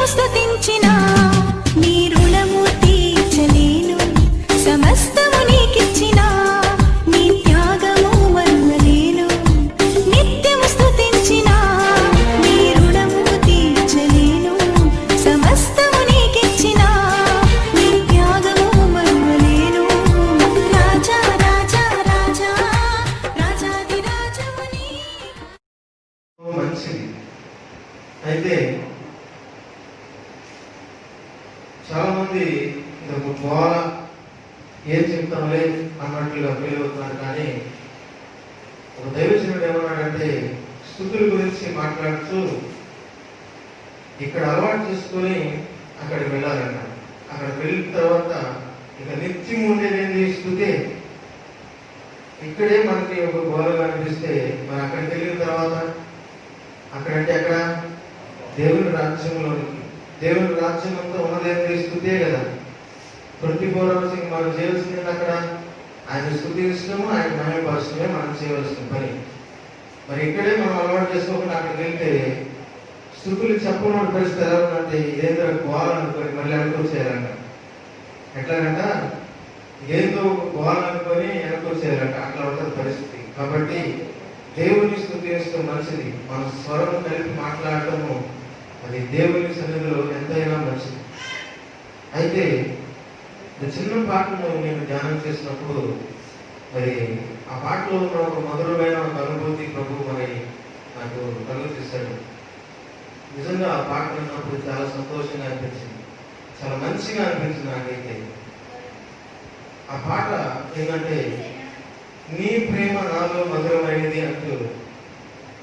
నిత్యము స్తుతించిన నీ రుణము తీర్చలేను. సమస్తము నీకిచ్చిన నీ త్యాగము మరువలేను. నిత్యము స్తుతించిన నీ రుణము తీర్చలేను. సమస్తము నీకిచ్చిన నీ త్యాగము మరువలేను. రాజా రాజా రాజా రాజాది రాజముని. మంచిది. అయితే చాలా మంది గోల ఏం చెప్తాంలే అన్నట్లుగా ఫీల్ అవుతున్నారు. కానీ ఒక దైవజనుడు ఏమన్నాడంటే, స్తుతుల గురించి మాట్లాడుతూ ఇక్కడ అలవాటు చేసుకొని అక్కడికి వెళ్ళాలన్న. అక్కడికి వెళ్ళిన తర్వాత ఇక నిత్యం ఉండేది స్తుతే. ఇక్కడే మనకి ఒక గోలగా అనిపిస్తే మరి అక్కడికి వెళ్ళిన తర్వాత అక్కడంటే అక్కడ దేవుని రాజ్యంలోనికి, దేవుని రాజ్యం అంతా ఉన్నదేంటి స్తుతే కదా. 24 hours మనం చేయాల్సింది అక్కడ ఆయన స్తుతించడము, ఆయన మహిమపరచడమే మనం చేయవలసిన పని. మరి ఇక్కడే మనం అలవాటు చేసుకోకుండా అక్కడికి వెళ్తే స్తుతులు చెప్పడం పరిస్థితి ఎలా ఉందంటే ఏదో గోవాలనుకొని మళ్ళీ అనుకొచ్చేయాలంట. ఎట్లాగంట ఏదో గోవాలనుకొని వెనకొచ్చేయాలంట. అట్లా ఉంటుంది పరిస్థితి. కాబట్టి దేవుని స్తుతించడం మంచిది. మన స్వరం కలిపి మాట్లాడటము అది దేవుని సన్నిధిలో ఎంతైనా మంచిది. అయితే చిన్న పాటను నేను ధ్యానం చేసినప్పుడు మరి ఆ పాటలో ఉన్న ఒక మధురమైన అనుభూతి ప్రభు మరి నాకు కలుగజేశాడు. నిజంగా ఆ పాట విన్నప్పుడు చాలా సంతోషంగా అనిపించింది, చాలా మంచిగా అనిపించింది నాకైతే. ఆ పాట ఏంటంటే, నీ ప్రేమ నాలో మధురమైనది అంటూ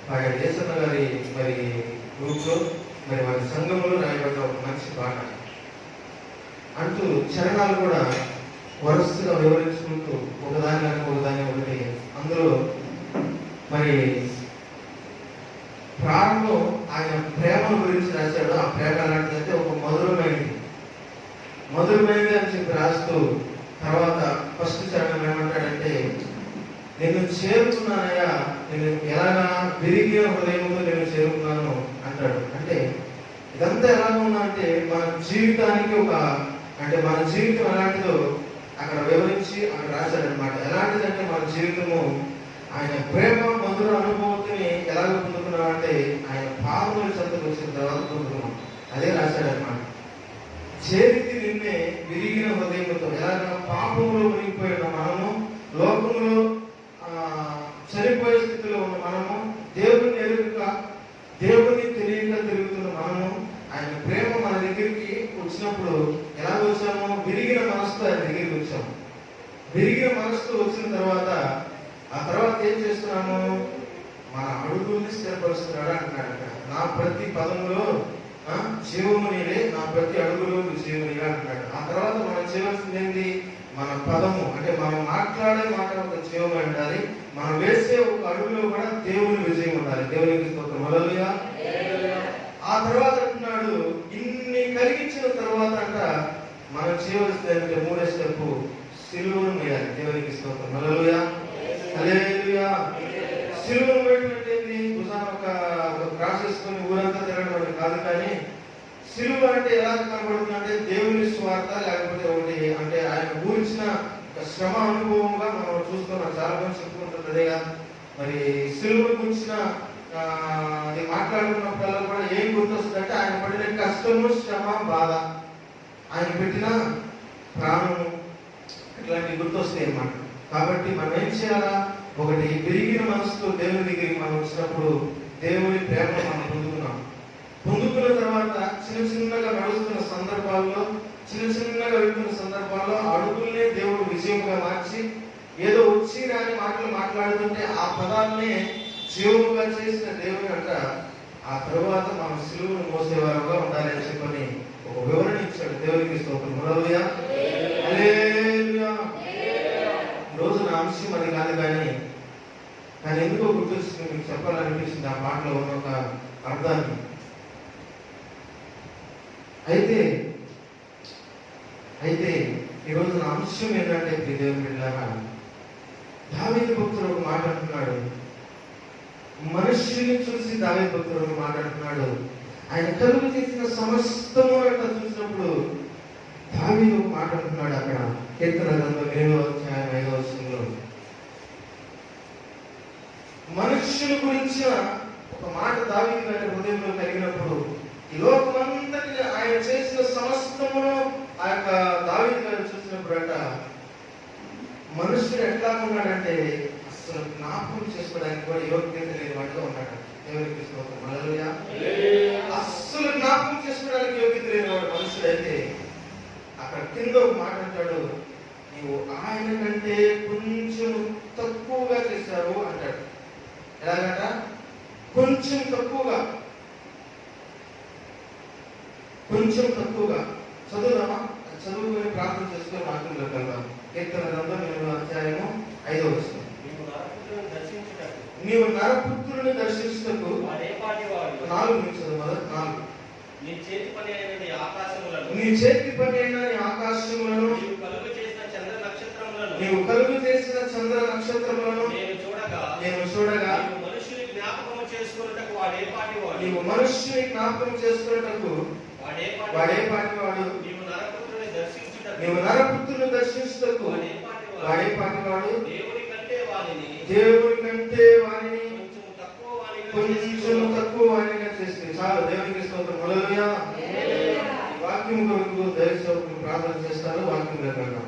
పాడాడు యేసన్న గారి మరి గ్రూప్లో, మరి వారి సంఘంలో రాయబడ్డ ఒక మంచి పాట అంటూ చరణాలు కూడా వరుసగా వివరించుకుంటూ ఒకదాని అందులో మరి ప్రారంభం ఆయన ప్రేమ గురించి రాశాడు. ఆ ప్రేమ ఎలాంటిదంటే ఒక మధురమైనది అని చెప్పి రాస్తూ తర్వాత ఫస్ట్ చరణం ఏమంటాడంటే, నేను చేరుకున్నానయ్యా, నేను ఎలాగా విరిగిన హృదయంతో నేను చేరుకున్నాను అంటాడు. అంటే ఇదంతా ఎలాగ ఉన్నా అంటే మన జీవితానికి మన జీవితం ఎలాంటిదో అక్కడ వివరించి అక్కడ రాశాడనమాట. ఎలాంటిదంటే మన జీవితము ఆయన ప్రేమ మధుర అనుభూతిని ఎలాగ పొందుకున్నాం అంటే ఆయన పాపముల చెంతకు వచ్చిన తర్వాత పొందుకున్నాం. అదే రాశాడనమాట. చేరికి నిన్నే విరిగిన హృదయంతో, ఎలాగ పాపంలో మునిగిపోయిన మనము, లోకంలో చనిపోయే స్థితిలో ఉన్న మనము, దేవుని తెలియక తిరుగుతున్న మనము, ఆయన ప్రేమ మన దగ్గరికి వచ్చినప్పుడు ఎలా వచ్చాము? విరిగిన మనసుతో ఆయన దగ్గరికి వచ్చాము. విరిగిన మనసుతో వచ్చిన తర్వాత ఆ తర్వాత ఏం చేస్తున్నాము? మన అడుగుల్ని స్థిరపరుస్తున్నాడు అంటున్నాడు. నా ప్రతి పదంలో జీవము నీవే, నా ప్రతి అడుగులో జీవనిగా అంటున్నాడు. ఆ తర్వాత మనం చేయవలసింది ఏంటి? మన పదము అంటే మనం మాట్లాడే మాట ఒక జీవం ఉండాలి. మనం వేసే ఒక అడుగులో కూడా దేవుని విజయం ఉండాలి. దేవునికి స్తోత్రం. హల్లెలూయా. ఆ తర్వాత అంటున్నాడు, ఇన్ని కలిగించిన తర్వాత అంట మనం చేయవలసింది ఏంటంటే మూడో స్టెప్, సిలువను వేయాలి. దేవునికి స్తోత్రం. హల్లెలూయా. హల్లెలూయా. సిలువను వేయడం అంటే భుజాన ఒక క్రాస్ వేసుకొని ఊరంతా తిరగడం అని కాదు. కానీ సిలువ అంటే ఎలా కనబడుతుంది అంటే దేవుని స్వార్థ, లేకపోతే ఒకటి అంటే ఆయన గురించిన శ్రమ అనుభవంగా మనం చూస్తున్నాం. చాలా మంది చెప్పుకుంటుంది అదేగా. మరి సిలువ గురించిన అది మాట్లాడుకున్నప్పుడల్లా కూడా ఏం గుర్తొస్తుందంటే ఆయన పడిన కష్టము, శ్రమ, బాధ, ఆయన పెట్టిన ప్రాణము, ఇట్లాంటివి గుర్తొస్తాయి అన్నమాట. కాబట్టి మనం ఏం చేయాలా? ఒకటి విరిగిన మనసుతో దేవుని దగ్గరికి మనం వచ్చినప్పుడు దేవుని ప్రేమ మనం పొందుకున్న తర్వాత చిన్నగా నడుస్తున్న సందర్భాల్లో, చిన్నగా వెళ్తున్న సందర్భాల్లో అడుగుల్నే దేవుడు విజయముగా మార్చి, ఏదో వచ్చి రాని మాటలు మాట్లాడుతుంటే ఆ పదాలనే జీవముగా చేసిన దేవుని అంట. ఆ తరువాత మనం సిలువను మోసేవారుగా ఉండాలని చెప్పని ఒక వివరణ ఇచ్చాడు. దేవునికి స్తోత్రం. హల్లెలూయా. హల్లెలూయా. రోజు నా అంశం అది కాదు, కానీ ఎందుకో గుర్తొచ్చింది, మీకు చెప్పాలనిపించింది ఆ పాటలో ఉన్న ఒక అర్థాన్ని. అయితే ఈరోజు నా అంశం ఏంటంటే, దేవుని బిడ్డలారా, దావీదు భక్తుడు ఒక మాట అంటున్నాడు. మనుష్యుని చూసి దావీదు భక్తుడు ఒక మాట అంటున్నాడు, ఆయన కలుగు చేసిన సమస్తము అంట చూసినప్పుడు దావీదు ఒక మాట అంటున్నాడు అక్కడ కీర్తన గ్రంథం 7వ అధ్యాయం 5వ వచనంలో. మనుష్యుల గురించిన ఒక మాట దావీదు గారి హృదయంలో కలిగినప్పుడు ఈ లోకమంతటిని ఆయన చేసిన సమస్తమును ఆ యొక్క దావీదు గారు చూసినప్పుడు అంట మనుష్యుడు ఎట్లా ఉన్నాడంటే అసలు జ్ఞాపకం చేసుకోవడానికి కూడా యోగ్యత లేని వాడిగా ఉన్నాడు. దేవునికి స్తోత్రం. హల్లెలూయా. అస్సలు జ్ఞాపకం చేసుకోవడానికి యోగ్యత లేని వాడు మనుషుడైతే అక్కడ కింద ఒక మాట అంటాడు, నీవు ఆయన కంటే కొంచెం తక్కువగా చేశావు అంటాడు. ఎలాగంట? కొంచెం తక్కువగా చదువుదామా? చదువుకొని ప్రార్థన చేసుకొని వాక్యంలోకి వెళ్దాం. కీర్తన గ్రంథం 8వ అధ్యాయము 5వ వచనం. నీవు నరపుత్రుని దర్శించుటకు 4 నిమిషాలు మొదటి 4. నీ చేతి పని అయిన నీ ఆకాశములను నీవు కలుగు చేసిన చంద్ర నక్షత్రములను నేను చూడగా నీవు మనుషుని జ్ఞాపకము చేసుకొనుటకు వాడేపాటి వాడు నీవు నరపుత్రుని దర్శించుటకు వాడేపాటి వాడు దేవుని కంటే వానిని కొంచెం తక్కువ వాణిగా చేస్తే చాలు. దేవునికి స్తోత్రం. హల్లెలూయా. వాక్యం కొరకు దైవసేవకులు ప్రార్థన చేస్తారు. వాక్యం లేకుండా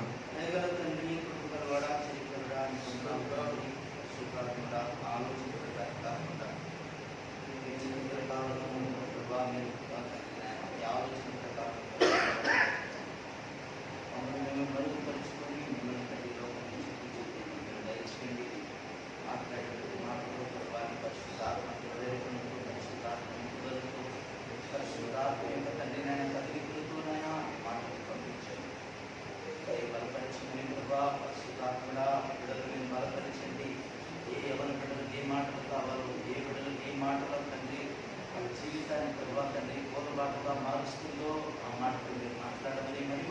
మారుస్తుందో ఆ మాటలు మీరు మాట్లాడమని మరి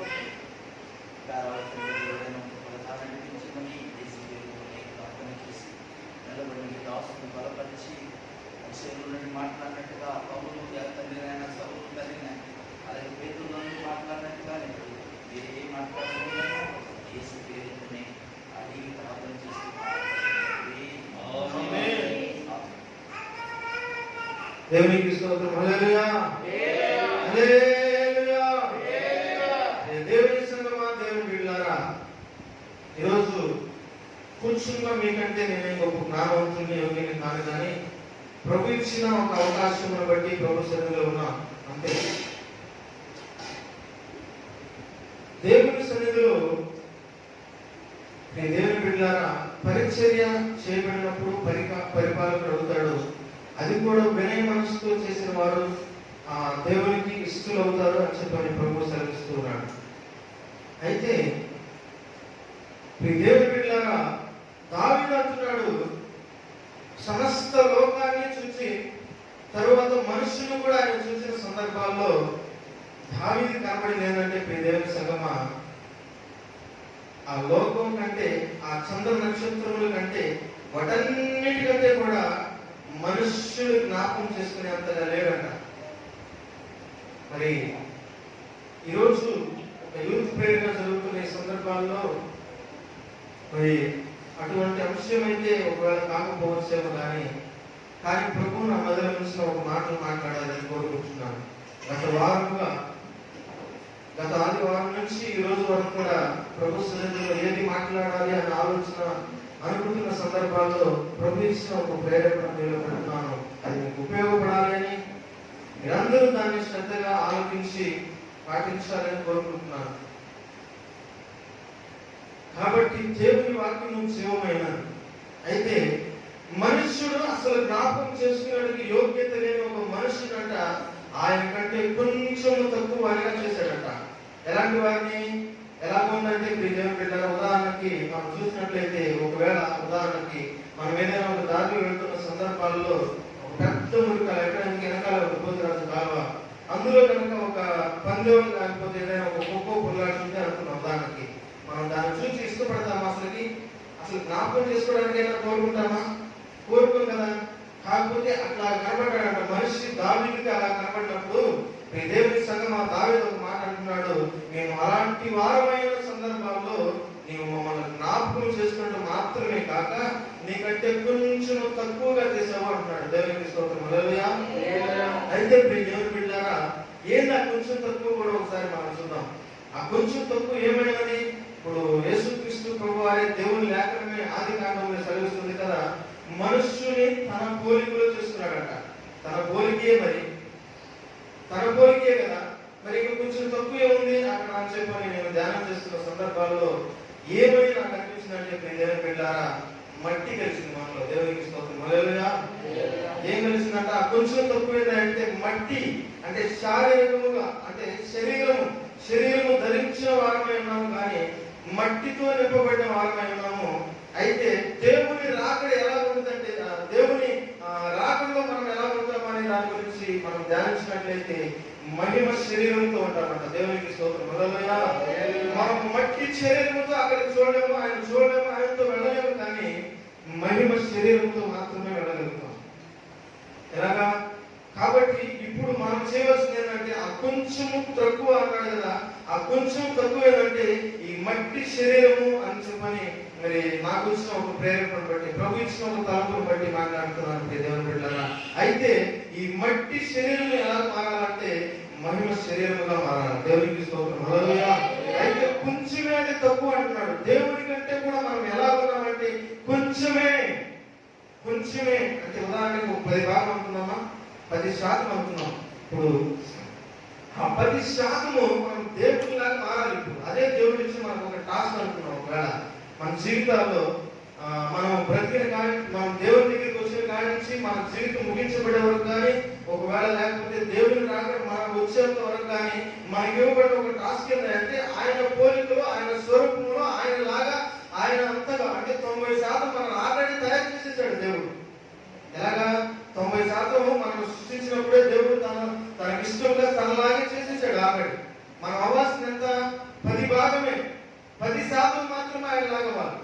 నడిపించమని ప్రార్థన చేసి నిలబడి దాసుని బలపరిచి శైలు మాట్లాడినట్టుగా పౌరులు తండ్రినైనా సౌలు తండ్రినైనా అలాగే పేదల్లో మాట్లాడినట్టుగా ఏ మాట్లాడలేనా యేసు పేరుతోనే అడిగి ప్రార్థన చేసి దేవునికి స్తోత్రం. హల్లెలూయా. హల్లెలూయా. దేవుని సంగమా, దేవుని బిడ్డలారా, ఈరోజు కూర్చున్న మీకంటే నేనే గొప్ప జ్ఞానవంతుని యోగ్యుని కాను, కానీ ప్రభు ఇచ్చిన ఒక అవకాశం బట్టి ప్రభు సన్నిధిలో ఉన్నా అంతే. దేవుని సన్నిధిలో దేవుని బిడ్డలారా, పరిచర్య చేయబడినప్పుడు పరిపాలకుడు అడుగుతాడు. అది కూడా వినయ మనసుతో చేసిన వారు దేవునికి ఇష్టలు అవుతారు అని చెప్పని ప్రభు సెలవిస్తూ ఉన్నాడు. అయితే దేవుని బిడ్డలారా, దావీదు అంటున్నాడు, సమస్త లోకాన్ని చూసి తరువాత మనుషులు కూడా ఆయన చూసిన సందర్భాల్లో దావీదు కనబడింది ఏంటంటే దేవుని సంగమా, ఆ లోకం కంటే, ఆ చంద్ర నక్షత్రముల కంటే, వాటన్నిటికంటే కూడా మనుష్యుడు జ్ఞాపకం చేసుకునే అంతగా లేడంట. మరి ఈరోజు ఒక యూత్ ప్రేరణ జరుగుతున్న ఈ సందర్భాల్లో మరి అటువంటి అంశం అయితే ఒకవేళ కాకపోవచ్చేమో, కానీ ప్రభు నా మొదల నుంచి ఒక మాటలు మాట్లాడాలని కోరుకుంటున్నాను. గత ఆదివారం నుంచి ఈ రోజు వరకు కూడా ప్రభు సన్నిధిలో ఏది మాట్లాడాలి అనే ఆలోచన అనుకుంటున్న సందర్భాల్లో ప్రభు ఇచ్చిన ఒక ప్రేరణ మీలో పెడుతున్నాను. అది మీకు ఉపయోగపడాలి అని మీరందరూ దాన్ని శ్రద్ధగా ఆలోచించి పాటించాలని కోరుకుంటున్నాను. కాబట్టి దేవుని వాక్యం జీవమైన, అయితే మనుష్యుడు అసలు జ్ఞాపకం చేసుకునేందుకు యోగ్యత లేని ఒక మనుషుడంట ఆయన కంటే కొంచెం తక్కువ వారిగా చేశాడట. ఎలాంటి వారిని? ఎలాగుందంటే దేవుని బిడ్డల ఉదాహరణకి మనం చూసినట్లయితే, ఒకవేళ ఉదాహరణకి మనం ఏదైనా ఒక దారిలో వెళ్తున్న సందర్భాల్లో ఒక పెద్ద మురికాల ఎక్కడానికి వెనకాల ఒక పోతురాజు కాలువ, అందులో కనుక ఒక పందెం లేకపోతే ఏదైనా ఒక కుక్కో పుల్లాడుతుంది అనుకున్నాం. ఉదాహరణకి మనం దాన్ని చూసి ఇష్టపడతామా? అసలు జ్ఞాపకం చేసుకోవడానికైనా కోరుకుంటామా? కోరుకోం కదా. కాకపోతే అట్లా కనబడ్డాడంట. మనిషి దావీదుకి అలా కనబడినప్పుడు ఈ దేవుని సంఘం ఆ దావీదు ఒక మాట అంటున్నాడు, మేము అలాంటి వారమైన సందర్భాల్లో నీవు మమ్మల్ని జ్ఞాపకం చేసుకుంటూ మాత్రమే కాక నీకంటే కొంచెం తక్కువగా చేసావు అంటున్నాడు. దేవునికి స్తోత్రం. హల్లెలూయా. అయితే దేవుని బిడ్డారా, ఏంది ఆ కొంచెం తక్కువ కూడా ఒకసారి మనం చూద్దాం. ఆ కొంచెం తక్కువ ఏమైనది? ఇప్పుడు యేసుక్రీస్తు ప్రభు వారి దేవుని లేఖనమే ఆది కాండంలో చదివిస్తుంది కదా, మనుష్యుని తన పోలికలో చేస్తున్నాడట. తన పోలికే, మరి తన పోలికే కదా, మరి ఇంకా కొంచెం తక్కువ ఏముంది అక్కడ అని చెప్పని నేను ధ్యానం చేస్తున్న సందర్భాల్లో ఏమని నాకు అనిపించిందంటే దేవుని బిడ్డారా, మట్టి కలిసింది మనలో. దేవునికి స్తోత్రం. హల్లెలూయా. ఏం కలిసిందంట? ఆ కొంచెం తక్కువ ఏంటంటే మట్టి, అంటే శారీరకముగా, అంటే శరీరము ధరించిన వారమై ఉన్నాము, కానీ మట్టితో నింపబడిన వారమై ఉన్నాము. అయితే దేవుని రాకడ ఎలా ఉంటుందంటే, దేవుని రాకడలో మనం ఎలా ఉంటామనే దాని గురించి మనం ధ్యానించినట్లయితే మహిమ శరీరంతో ఉంటామంట. దేవునికి స్తోత్రం. హల్లెలూయా. మనం మట్టి శరీరంతో అక్కడ చూడలేము, ఆయనతో వెళ్ళలేము, కానీ మహిమ శరీరంతో మాత్రమే వెళ్ళగలుగుతాం. ఎలాగా? కాబట్టి ఇప్పుడు మనం చేయవలసింది ఏంటంటే, ఆ కొంచెము తక్కువ అన్నాడు కదా, ఆ కొంచెం తక్కువ ఏంటంటే ఈ మట్టి శరీరము అని చెప్పని మరి నాకు ఇచ్చిన ఒక ప్రేరేపణ బట్టి, ప్రభు ఇచ్చిన ఒక తలంపును బట్టి మాట్లాడుతున్నాను దేవుని బిడ్డలారా. అయితే ఈ మట్టి శరీరం ఎలా మారాలంటే మహిమ శరీరముగా మారాలి. దేవునికి స్తోత్రం. హల్లెలూయా. అయితే కొంచెమే అది తక్కువ అంటున్నాడు. దేవుని కంటే కూడా మనం ఎలా ఉన్నామంటే కొంచెమే అంటే ఉదాహరణకు 10 భాగం అనుకున్నామా, 10% అనుకున్నాం. ఇప్పుడు ఆ 10% మనం దేవుడిలాగా మారాలి. ఇప్పుడు అదే దేవుడి నుంచి మనకు ఒక టాస్క్ అనుకున్నాం. ఒకవేళ మన జీవితాల్లో మనం బ్రతికిన కానీ, మనం దేవుని దగ్గరికి వచ్చిన కాడి నుంచి మన జీవితం ముగించబడే వరకు కానీ, ఒకవేళ లేకపోతే దేవుని రాక మనం వచ్చేంత వరకు కానీ మనకి ఇవ్వబడిన ఒక టాస్క్ ఏంటంటే ఆయన పోలికలో, ఆయన స్వరూపంలో, ఆయన లాగా, ఆయన అంతగా, అంటే 90% మనం ఆల్రెడీ తయారు చేసేసాడు దేవుడు. ఎలాగా? 90% మనం సృష్టించినప్పుడే దేవుడు తనకి ఇష్టంగా తనలాగే చేసేసాడు ఆల్రెడీ. మనం అవ్వాల్సిన ఎంత? 10 భాగమే, 10% మాత్రమే ఆయన లాగవాలి.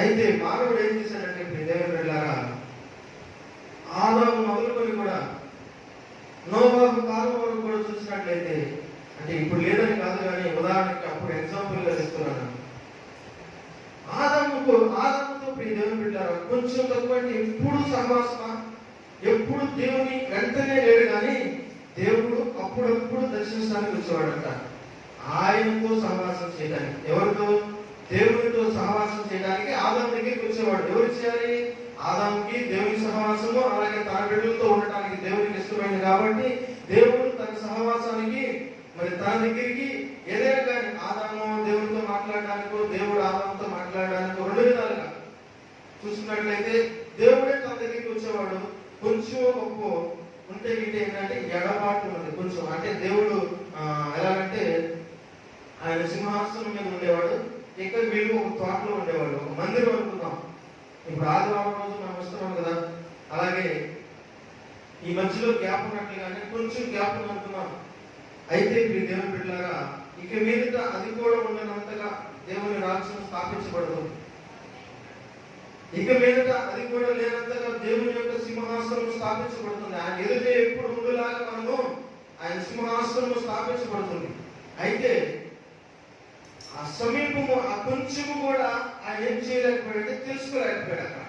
అయితే మానవుడు ఏం చేశాడంటే దేవుని బిడ్డలారా, ఆదాము మొదలుకొని కూడా నోవాహు కాలం వరకు కూడా చూసినట్లయితే, అంటే ఇప్పుడు లేదని కాదు కానీ ఉదాహరణకి అప్పుడు ఎగ్జాంపుల్ గా ఇస్తున్నాను. ఆదాముతో దేవుని బిడ్డలారా కొంచెం తక్కువ, అంటే ఎప్పుడు సహవాసమా, ఎప్పుడు దేవుని వెంటనే లేడు, కానీ దేవుడు అప్పుడప్పుడు దర్శించడానికి వచ్చేవాడంట. ఆయనతో సహవాసం చేయడానికి, ఎవరితో? దేవునితో సహవాసం చేయడానికి ఆదాము దగ్గరికి వచ్చేవాడు. ఎవరు చేయాలి? ఆదాముకి దేవుని సహవాసము, అలాగే తన బిడ్డలతో ఉండటానికి దేవునికి ఇష్టమైంది కాబట్టి దేవుడు తన సహవాసానికి, మరి తన దగ్గరికి ఏదైనా కానీ ఆదాము దేవునితో మాట్లాడడానికో, దేవుడు ఆదాముతో మాట్లాడడానికి 2 విధాలుగా చూసుకున్నట్లయితే దేవుడే తన దగ్గరికి వచ్చేవాడు. కొంచెం గొప్ప ఉంటే ఏంటంటే ఎడబాటు ఉంది కొంచెం, అంటే దేవుడు ఎలాగంటే ఆయన సింహాసనం మీద ఉండేవాడు, ఇక్కడ వీళ్ళు ఒక తోటలో ఉండేవాడు, ఒక మందిరం అనుకుందాం. ఇప్పుడు ఆదివారం రోజు మనం వస్తున్నాం కదా, అలాగే ఈ మధ్యలో గ్యాప్ ఉన్నట్లుగానే కొంచెం గ్యాప్ అనుకున్నాం. అయితే ఇప్పుడు దేవుని బిడ్డలారా, ఇక మీదట అది కూడా ఉండనంతగా దేవుని రాజ్యం స్థాపించబడదు. ఇక మీదట అది కూడా లేనంతగా దేవుని యొక్క సింహాసనం స్థాపించబడుతుంది. ఆయన ఎదుటే ఎప్పుడు ఉండేలాగా మనము ఆయన సింహాసనం స్థాపించబడుతుంది. అయితే ఆ సమీపము, ఆ కొంచెము కూడా ఆయన ఏం చేయలేకపోయాడంటే తెలుసుకోలేకపోయాడు. అక్కడ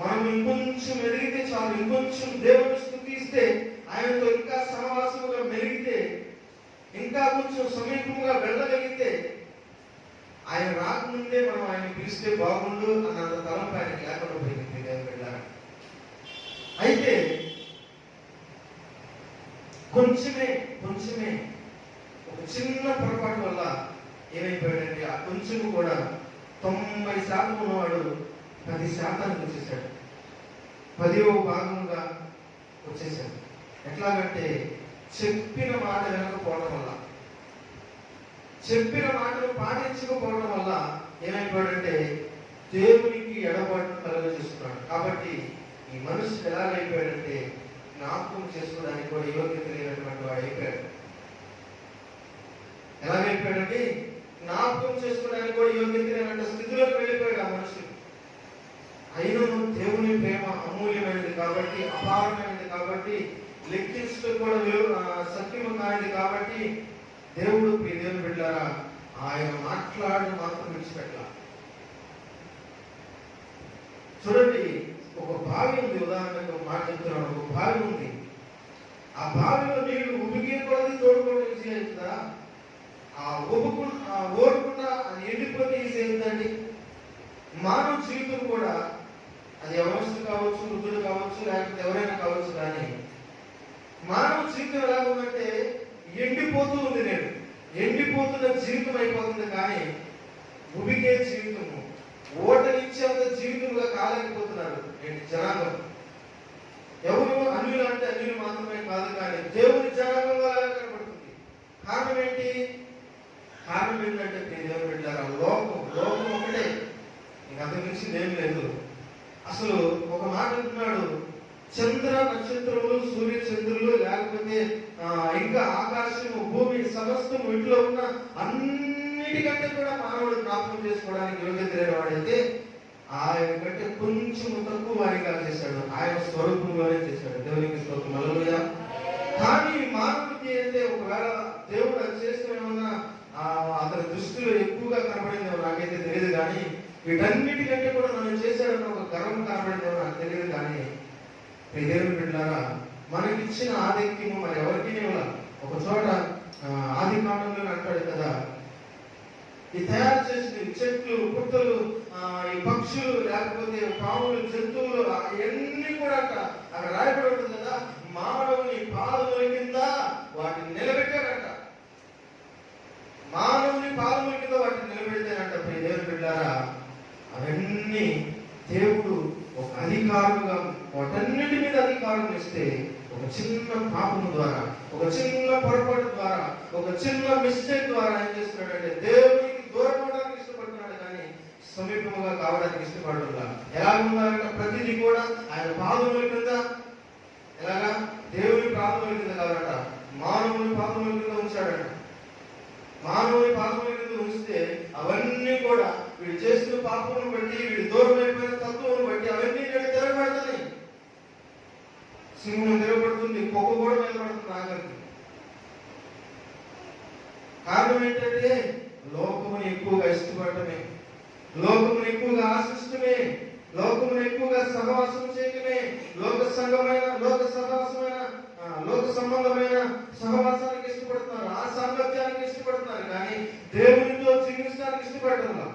మనం ఇంకొంచెం ఎదిగితే చాలు, ఇంకొంచెం దేవుని స్తుతిస్తే, ఆయనతో ఇంకా సహవాసముగా మెలిగితే, ఇంకా కొంచెం సమీపముగా వెళ్ళగలిగితే, ఆయన రాకముందే మనం ఆయన పిలిస్తే బాగుండు అన్నంత తలంపు ఆయనకి లేకుండా పోయింది దేవుని బిడ్డలారా. అయితే కొంచెమే ఒక చిన్న పొరపాటు వల్ల ఏమైపోయాడంటే ఆ కొంచెము కూడా 90% ఉన్నవాడు 10% వచ్చేసాడు, 10వ భాగంగా వచ్చేసాడు. ఎట్లాగంటే చెప్పిన మాట వినకపోవడం వల్ల, చెప్పిన మాటను పాటించకపోవడం వల్ల ఏమైపోయాడంటే దేవునికి ఎడబాటు కలుగజేస్తున్నాడు. కాబట్టి ఈ మనిషి ఎలాగైపోయాడంటే జ్ఞాపకం చేసుకోవడానికి కూడా యోగ్యత లేనటువంటి వాడు అయిపోయాడు. ఎలాగైపోయాడంటే జ్ఞాపకం చేసుకోవడానికి కూడా యోగ్యత లేనటువంటి స్థితిలోకి వెళ్ళిపోయాడు ఆ మనుషులు. అయినను దేవుని ప్రేమ అమూల్యమైనది కాబట్టి, అపారమైనది కాబట్టి, లెక్కించడం కూడా సత్యము కానిది కాబట్టి దేవుడు దేవుని బిడ్డలారా ఆయన మాట్లాడడం మాత్రం విడిచిపెట్టాల. చూడండి, ఒక బావి ఉంది. ఉదాహరణకు ఒక మాట చెప్తున్నాను. ఒక బావి ఉంది. ఆ బావిలో నీళ్లు ఉబికే కొలది తోడుకోవడం ఈజీ అవుతుందా? ఓడకుండా అది ఎండిపోతే ఈజీ అవుతుందండి. మానవ జీవితం కూడా అది యవనస్తుడు కావచ్చు, వృద్ధుడు కావచ్చు, లేకపోతే ఎవరైనా కావచ్చు, కానీ మానవ జీవితం ఎలా ఉందంటే ఎండిపోతూ ఉంది. నేను ఎండిపోతున్న జీవితం అయిపోతుంది, కానీ ఉబికే జీవితము, ఓటనిచ్చేంత జీవితంగా కాలేకపోతున్నారు జనాంగం. ఎవరు అన్యులు అంటే అన్యులు మాత్రమే కాదు, కానీ దేవుని జనాంగంగా కనబడుతుంది. కారణం ఏంటి? కారణం ఏంటంటే దేవుని బిడ్డలారా, లోకం ఒకటే, ఇంక అంతకు మించింది ఏం లేదు. అసలు ఒక మాట అంటున్నాడు, చంద్ర నక్షత్రములు, సూర్య చంద్రులు, లేకపోతే ఇంకా ఆకాశము, భూమి, సమస్తము, ఇంట్లో ఉన్న అన్నిటికంటే కూడా మానవుడు జ్ఞాపకం చేసుకోవడానికి యోగ్యత లేని వాడైతే ఆయన కంటే కొంచెం తక్కువ వారిగా చేశాడు. ఆయన స్వరూపంలోనే చేశాడు. దేవునికి స్తోత్రం, హల్లెలూయా. కానీ మానవుడికి అయితే ఒకవేళ దేవుడు అది చేసిన ఏమన్నా అతని దృష్టిలో ఎక్కువగా కనబడిందేమో నాకైతే తెలియదు, కానీ వీటన్నిటికంటే కూడా నన్ను చేశాడన్న ఒక గర్వం కనబడిందేమో నాకు తెలియదు. కానీ దేవుని బిడ్డలారా, మనకిచ్చిన ఆధిక్యము మరి ఎవరికి ఇవ్వాలి? ఒక చోట ఆది కాండంలో అంటాడు కదా, ఈ తయారు చేసిన చెట్లు, పుట్టలు, ఈ పక్షులు, లేకపోతే పాములు, జంతువులు, అవన్నీ కూడా అక్కడ రాయబడి ఉంటుంది కదా, మానవుని పాదముల కింద వాటిని నిలబెట్టాడంట. మానవుని పాదముల కింద వాటిని నిలబెడితేనంట దేవుని బిడ్డారా, అవన్నీ దేవుడు ఒక అధికారుగా వాటన్నిటి మీద అధికారం ఇస్తే ఒక చిన్న పాపము ద్వారా, ఒక చిన్న పొరపాటు ద్వారా, ఒక చిన్న మిస్టేక్ ద్వారా ఏం చేస్తున్నాడంటే దేవునికి దూరం అవడానికి ఇష్టపడుతున్నాడు, కానీ సమీపముగా కావడానికి ఇష్టపడుతున్నా. ఎలా ఉన్నారంటే ప్రతిదీ కూడా ఆయన పాదముల కింద, ఎలాగా దేవుని పాదముల కింద కావాలంట, మానవుని పాదముల కింద ఉంచాడంట. మానవుని పాదముల కింద ఉంచితే అవన్నీ కూడా వీడు చేసిన పాపమును బట్టి, వీడు దూరం అయిపోయిన తత్వమును బట్టి అవన్నీ నేను తిరగబడుతున్నాయి. సింహం తిరగబడుతుంది, కుక్క కూడా నిలబడుతుంది ఆఖరికి. కారణం ఏంటంటే లోకముని ఎక్కువగా ఇష్టపడటమే, లోకముని ఎక్కువగా ఆశిష్టమే, లోకముని ఎక్కువగా సహవాసం చేయటమే, లోక సంబంధమైన సహవాసానికి ఇష్టపడుతున్నారు, ఆ సాంగత్యానికి ఇష్టపడుతున్నారు, కానీ దేవునితో జీవించడానికి ఇష్టపడటంలా.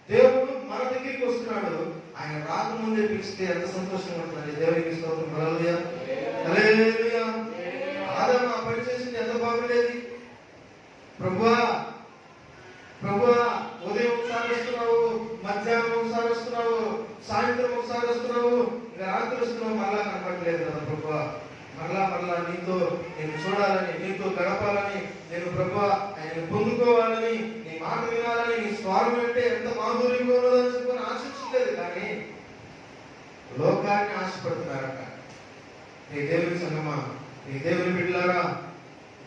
దేవుడు మన దగ్గరికి వస్తున్నాడు, ఆయన రాకముందే పిలిస్తే ఎంత సంతోషంగా ఉంటుందండి. దేవునికి స్తోత్రం, హల్లెలూయా, హల్లెలూయా. ఆదాము ఆ పని చేసింది ఎంత బాగుండేది. ప్రభువా ఉదయం ఒకసారి వస్తున్నావు, మధ్యాహ్నం ఒకసారి వస్తున్నావు, సాయంత్రం ఒకసారి వస్తున్నావు, ఇంకా రాత్రి వస్తున్నావు, మళ్ళా కనపడలేదు కదా ప్రభువా. మరలా నీతో నేను చూడాలని, నీతో గడపాలని, నేను ప్రభువా ఆయన పొందుకోవాలని, నీ మాట వినాలని, నీ స్వరం అంటే ఎంత మాధుర్యంగా ఉన్నదని చెప్పని ఆశించలేదు, కానీ లోకాన్ని ఆశపడుతున్నారట. నీ దేవుని సంగమా, నీ దేవుని బిడ్డలారా,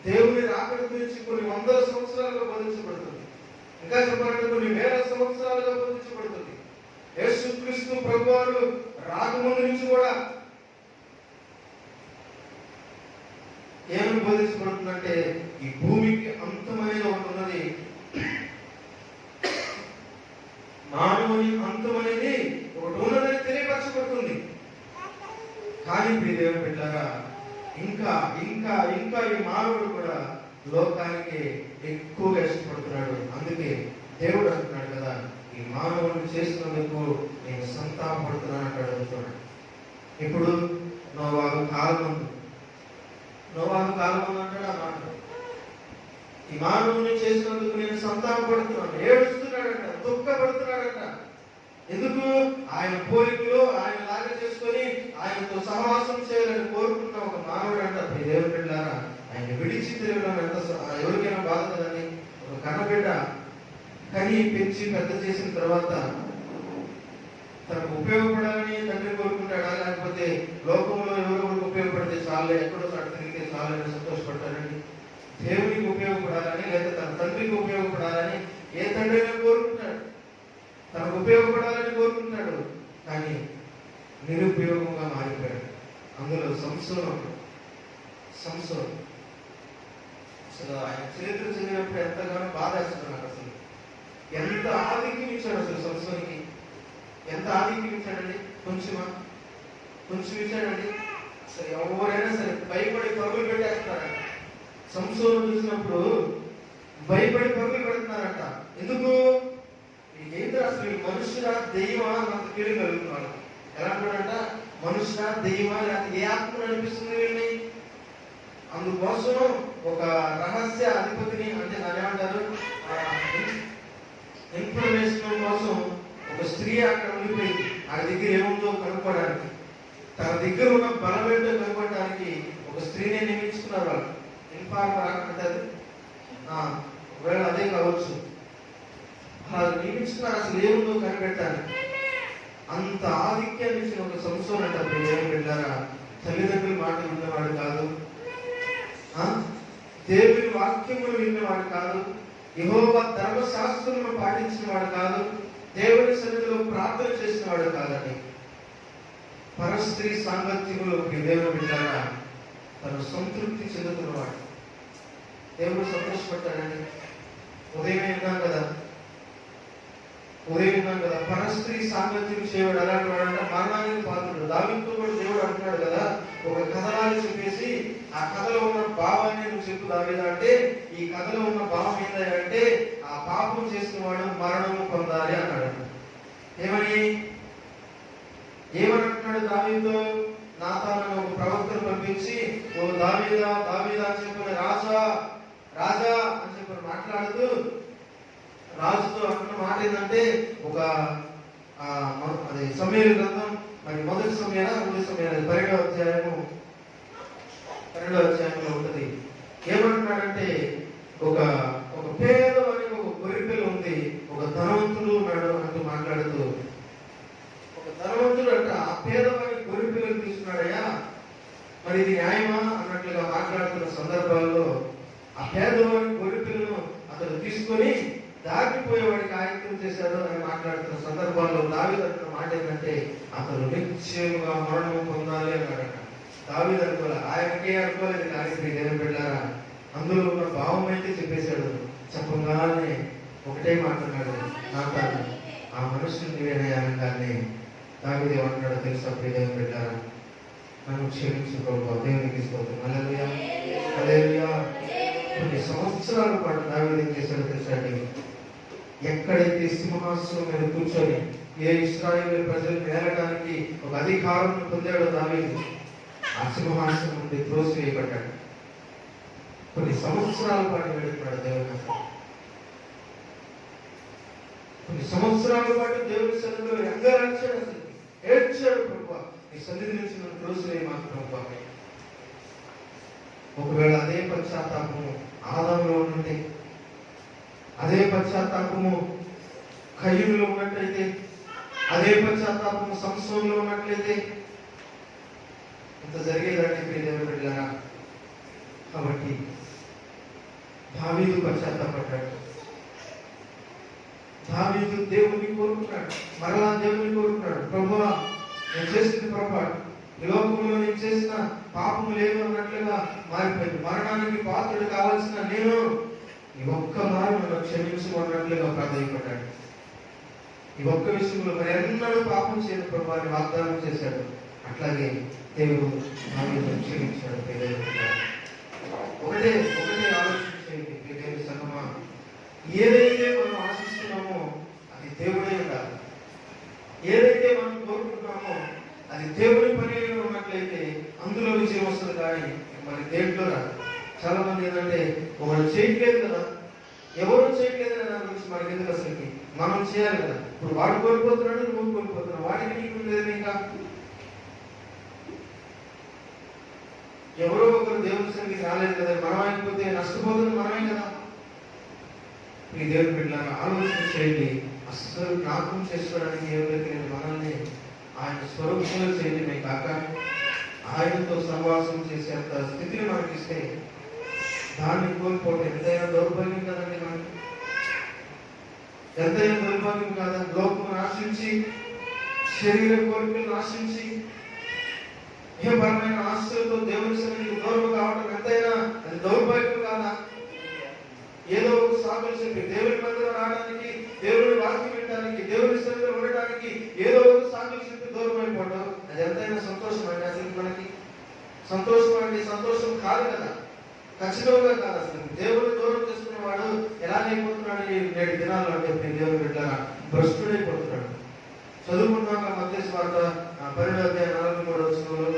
దేవుని రాకడ గురించి కొన్ని వందల సంవత్సరాలుగా బోధించబడుతుంది. ఇంకా చెప్పాలంటే కొన్ని వేల సంవత్సరాలుగా బోధించబడుతుంది. యేసుక్రీస్తు ప్రభువారు రాకముందు నుంచి కూడా ఏమని బోధించబడుతుందంటే ఈ భూమికి అంతమనేది ఒకటి ఉన్నది, మానవుని అంతమనేది ఒకటి ఉన్నదని తెలియపరచబడుతుంది. కానీ దేవుని బిడ్డలారా, ఇంకా ఇంకా ఇంకా ఈ మానవుడు కూడా లోకానికి ఎక్కువగా ఇష్టపడుతున్నాడు. అందుకే దేవుడు అంటున్నాడు కదా, ఈ మానవుడిని చేసినందుకు నేను సంతాపడుతున్నాను అంటాడు. అడుగుతున్నాడు. ఇప్పుడు నోవాహు కాలం అంటాడు ఆ మాట. ఈ మానవుని చేసినందుకు నేను సంతాపడుతున్నాను, ఏడుస్తున్నాడంట, దుఃఖపడుతున్నాడంట. ఎందుకు? ఆయన పోలికలు ఆయన లాగా చేసుకొని ఆయనతో సహవాసం చేయాలని కోరుకున్న ఒక మానవుడు అంట. దేవుని బిడ్డలారా, ఆయన విడిచి తిరగడం ఎంత ఎవరికైనా బాధ కదండి. ఒక కన్నబిడ్డ కని పెంచి పెద్ద చేసిన తర్వాత తనకు ఉపయోగపడాలని తండ్రి కోరుకుంటాడా, లేకపోతే లోకంలో ఎవరెవరికి ఉపయోగపడితే చాలు, ఎక్కడో చోట తిరిగితే చాలు అని సంతోషపడతారండి? దేవునికి ఉపయోగపడాలని, లేదా తన తండ్రికి ఉపయోగపడాలని ఏ తండ్రి అయినా కోరుకుంటాడు, తనకు ఉపయోగపడాలని కోరుకుంటాడు. కానీ నిరుపయోగంగా మారిపోయాడు. అందులో సంసోను అసలు ఆయన చరిత్ర చదివినప్పుడు ఎంతగానో బాధేస్తున్నాడు. అసలు ఎంత ఆధిక్యం ఇచ్చాడు అసలు సంసోనికి, ఎంత ఆధిక్యం ఇచ్చాడండి. కొంచెం ఇచ్చాడండి. అసలు ఎవరైనా సరే భయపడి పరుగులు పెట్టేస్తున్నారంట. సంసోను చూసినప్పుడు భయపడి పరుగులు పెడుతున్నారంట. ఎందుకు? ఏంటో అసలు మనుషురా దెయ్యమా నాకు ఫీలింగ్ కలుగుతున్నాడు. ఎలా అంటాడంట, మనుషురా దెయ్యమా లేకపోతే ఏ ఆత్మ అనిపిస్తుంది వీళ్ళని. అందుకోసం ఒక రహస్య అధిపతిని, అంటే దాని ఏమంటారు, ఇన్ఫర్మేషన్ కోసం ఒక స్త్రీ అక్కడ ఉండిపోయింది. ఆ దగ్గర ఏముందో కనుక్కోవడానికి, తన దగ్గర ఉన్న బలం ఏంటో కనుక్కోవడానికి ఒక స్త్రీని నియమించుకున్నారు వాళ్ళు. ఇన్ఫార్మర్ అంటారు, ఒకవేళ అదే కావచ్చు. అలా నియమించుకున్నారు అసలు ఏముందో కనిపెట్టడానికి. అంత ఆధిక్యాన్ని ఇచ్చిన ఒక సంసోను అంటే అప్పుడు ఏం పెట్టారా, తల్లిదండ్రుల మాట విన్నవాడు కాదు, దేవుని వాక్యములు విన్నవాడు కాదు, యెహోవా ధర్మశాస్త్రమును పాటించిన వాడు కాదు, దేవుని సన్నిధిలో ప్రార్థన చేసిన వాడు కాదండి. పరస్త్రీ సాంగత్యములోకి దేవుడు విన్నారా తను సంతృప్తి చెందుతున్నవాడు. దేవుడు సంతోషపడ్డాడండి. ఉదయం విన్నాం కదా, పరస్త్రీ సాంగత్యం చేయవాడు అలాంటి వాడంటే మరణానికి పాత్రుడు. దావీదుతో కూడా దేవుడు అంటున్నాడు కదా, ఒక కథలాగా చెప్పేసి ఆ కథలో ఉన్న భావాన్ని నువ్వు చెప్పు దావీదా అంటే, ఈ కథలో ఉన్న భావం ఏంటంటే ఆ పాపం చేసిన వాడు మరణము పొందాలి అన్నాడు. ఏమనంటున్నాడు దావీదుతో? నాతాను ఒక ప్రవక్తను పంపించి, ఓ దావీదా అని చెప్పిన రాజా అని చెప్పి మాట్లాడుతూ రాజుతో అంటున్న మాట ఏంటంటే, ఒక అది సమూయేలు గ్రంథం, మరి మొదటి సమూయేలు 12వ అధ్యాయంలో ఉంటుంది. ఏమంటున్నాడంటే, ఒక పేదవానికి ఒక గొర్రెపిల్ల ఉంది, ఒక ధనవంతుడు ఉన్నాడు అంటూ మాట్లాడుతూ, ఒక ధనవంతుడు అంట ఆ పేదవానికి గొర్రెపిల్లను తీసుకున్నాడయ్యా, మరి ఇది న్యాయమా అన్నట్లుగా మాట్లాడుతున్న సందర్భాల్లో ఆ పేదవానికి గొర్రెపిల్లను అతను తీసుకొని దాటిపోయేవాడికి ఆయత్తం చేశాడు అని మాట్లాడుతున్న సందర్భాల్లో దావీదు అంటున్న మాట ఏంటంటే, అతను నిశ్చయముగా మరణము పొందాలి అన్నాడట. దావీదు అనుకోలే, ఆయనకే అనుకోలేదు, కానీ దేవుని బిడ్డలారా అందులో ఉన్న భావం అయితే చెప్పేశాడు. చెప్పగానే ఒకటే మాట్లాడాడు, నాతాను ఆ మనుషుని నీవేనయ్యానగానే దావీదు ఏమంటున్నాడో తెలుసా దేవుని బిడ్డలారా, నన్ను క్షమించు ప్రభువా, దేవునికి స్తోత్రం, హల్లెలూయా. కొన్ని సంవత్సరాల పాటు దావీదు ఏం చేశాడో తెలుసా అండి, ఎక్కడైతే సింహాసనం మీద కూర్చొని ఏ ఇశ్రాయేలు ప్రజలను ఏలడానికి ఒక అధికారం పొందాడో దావీదు, ఆ సింహాసనం నుండి త్రోసివేయబడ్డాడు. కొన్ని సంవత్సరాల పాటు వేడుకున్నాడు దేవుని. కొన్ని సంవత్సరాల పాటు దేవుని సన్నిధిలో ఎంగరాచాడు, అసలు ఏడ్చాడు, ప్రభువా నీ సన్నిధి నుంచి నన్ను త్రోసివేయ మాకు ప్రభువా. ఒకవేళ అదే పశ్చాత్తాపము ఆదాములో ఉంటే, అదే పశ్చాత్తాపము కయ్యూలో ఉన్నట్లయితే, అదే పశ్చాత్తాపము సంసోనులో ఉన్నట్లయితే ఇంత జరిగేదంటే దేవుని బిడ్డలారా. కాబట్టి దావీదు పశ్చాత్తాపడ్డాడు. దావీదు దేవుని కోరుకున్నాడు, మరలా దేవుని కోరుకున్నాడు, ప్రభువా నేను చేసింది పొరపాటు, ఈ లోకంలో నేను చేసిన పాపము లేదు అన్నట్లుగా మారిపోయింది, మరణానికి పాత్రుడు కావాల్సిన నేను ఈ ఒక్క మారు నన్ను క్షమించు అన్నట్లుగా ప్రాధాన్యపడ్డాడు. ఈ ఒక్క విషయంలో మరి ఎన్నడూ పాపం చేయని ప్రభువాన్ని వాగ్దానం చేశాడు. అట్లాగే దేవుడు దావీదును క్షమించాడు. ఒకటే ఆలోచించేది దేవుని సంగమా, ఏదైతే మనం ఆశిస్తున్నామో అది దేవుడే ఉండాలి. ఏదైతే మనం కోరుకుంటున్నామో అది దేవుడి పని ఉన్నట్లయితే అందులో విజయం వస్తుంది, కానీ మరి దేంట్లో రాదు. చాలా మంది ఏంటంటే ఒకరు చేయట్లేదు కదా, ఎవరు చేయట్లేదు కదా దాని గురించి మనకి ఎందుకు, అసలుకి మనం చేయాలి కదా. ఇప్పుడు వాడు కోల్పోతున్నాడు, నువ్వు కోల్పోతున్నావు, వాడికి నీకు లేదు. ఇంకా ఎవరో ఒకరు దేవుని సన్నిధికి రాలేదు కదా, మనం అయిపోతే నష్టపోతుంది మనమే కదా. ఈ దేవుని బిడ్డలారా ఆలోచన చేయండి, అస్సలు జ్ఞాపకం చేసుకోవడానికి ఎవరైతే మనల్ని ఆయన స్వరూపంలో చేయడమే కాక ఆయనతో సహవాసం చేసేంత స్థితిని మనకిస్తే దాన్ని కోల్పోవడం ఎంతైనా దౌర్భాగ్యం కదండి. మనకి ఎంతైనా దౌర్భాగ్యం కాదా? లోకం ఆశించి శరీర కోరికలను ఆశించి ఇహపరమైన ఆశలతో దేవుని సన్నిధికి దూరం కావడం ఎంతైనా అది దౌర్భాగ్యం కాదా? ఏదో ఒక సాకులు చెప్పి దేవుని మందిరం రావడానికి, దేవుని వాక్యం వినడానికి, దేవుని సన్నిధిలో ఉండడానికి ఏదో ఒక సాకులు చెప్పి దూరం అయిపోవడం అది ఎంతైనా సంతోషం అండి. అసలు మనకి సంతోషం అంటే సంతోషం కాదు కదా, ఖచ్చితంగా కాదు. అసలు దేవుని దూరం చేసుకునేవాడు ఎలాగైపోతున్నాడు నేటి దినాల్లో అంటే దేవుని బిడ్డ భ్రష్టుడైపోతున్నాడు. చదువుకుంటున్నాం మత్తయి సువార్త 12:43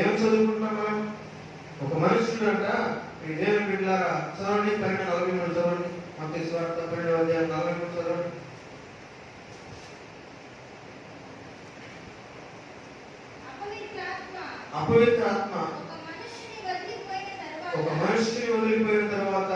ఏం చదువుకుంటున్నాం మనం? ఒక మనుషుడు అంట ఈ దేవుని బిడ్డలారా చదవండి, 12:43 చదవండి. మత్తయి సువార్త 12:43 చదవండి. అపవిత్ర ఆత్మ ఒక మనిషిని వదిలిపోయిన తర్వాత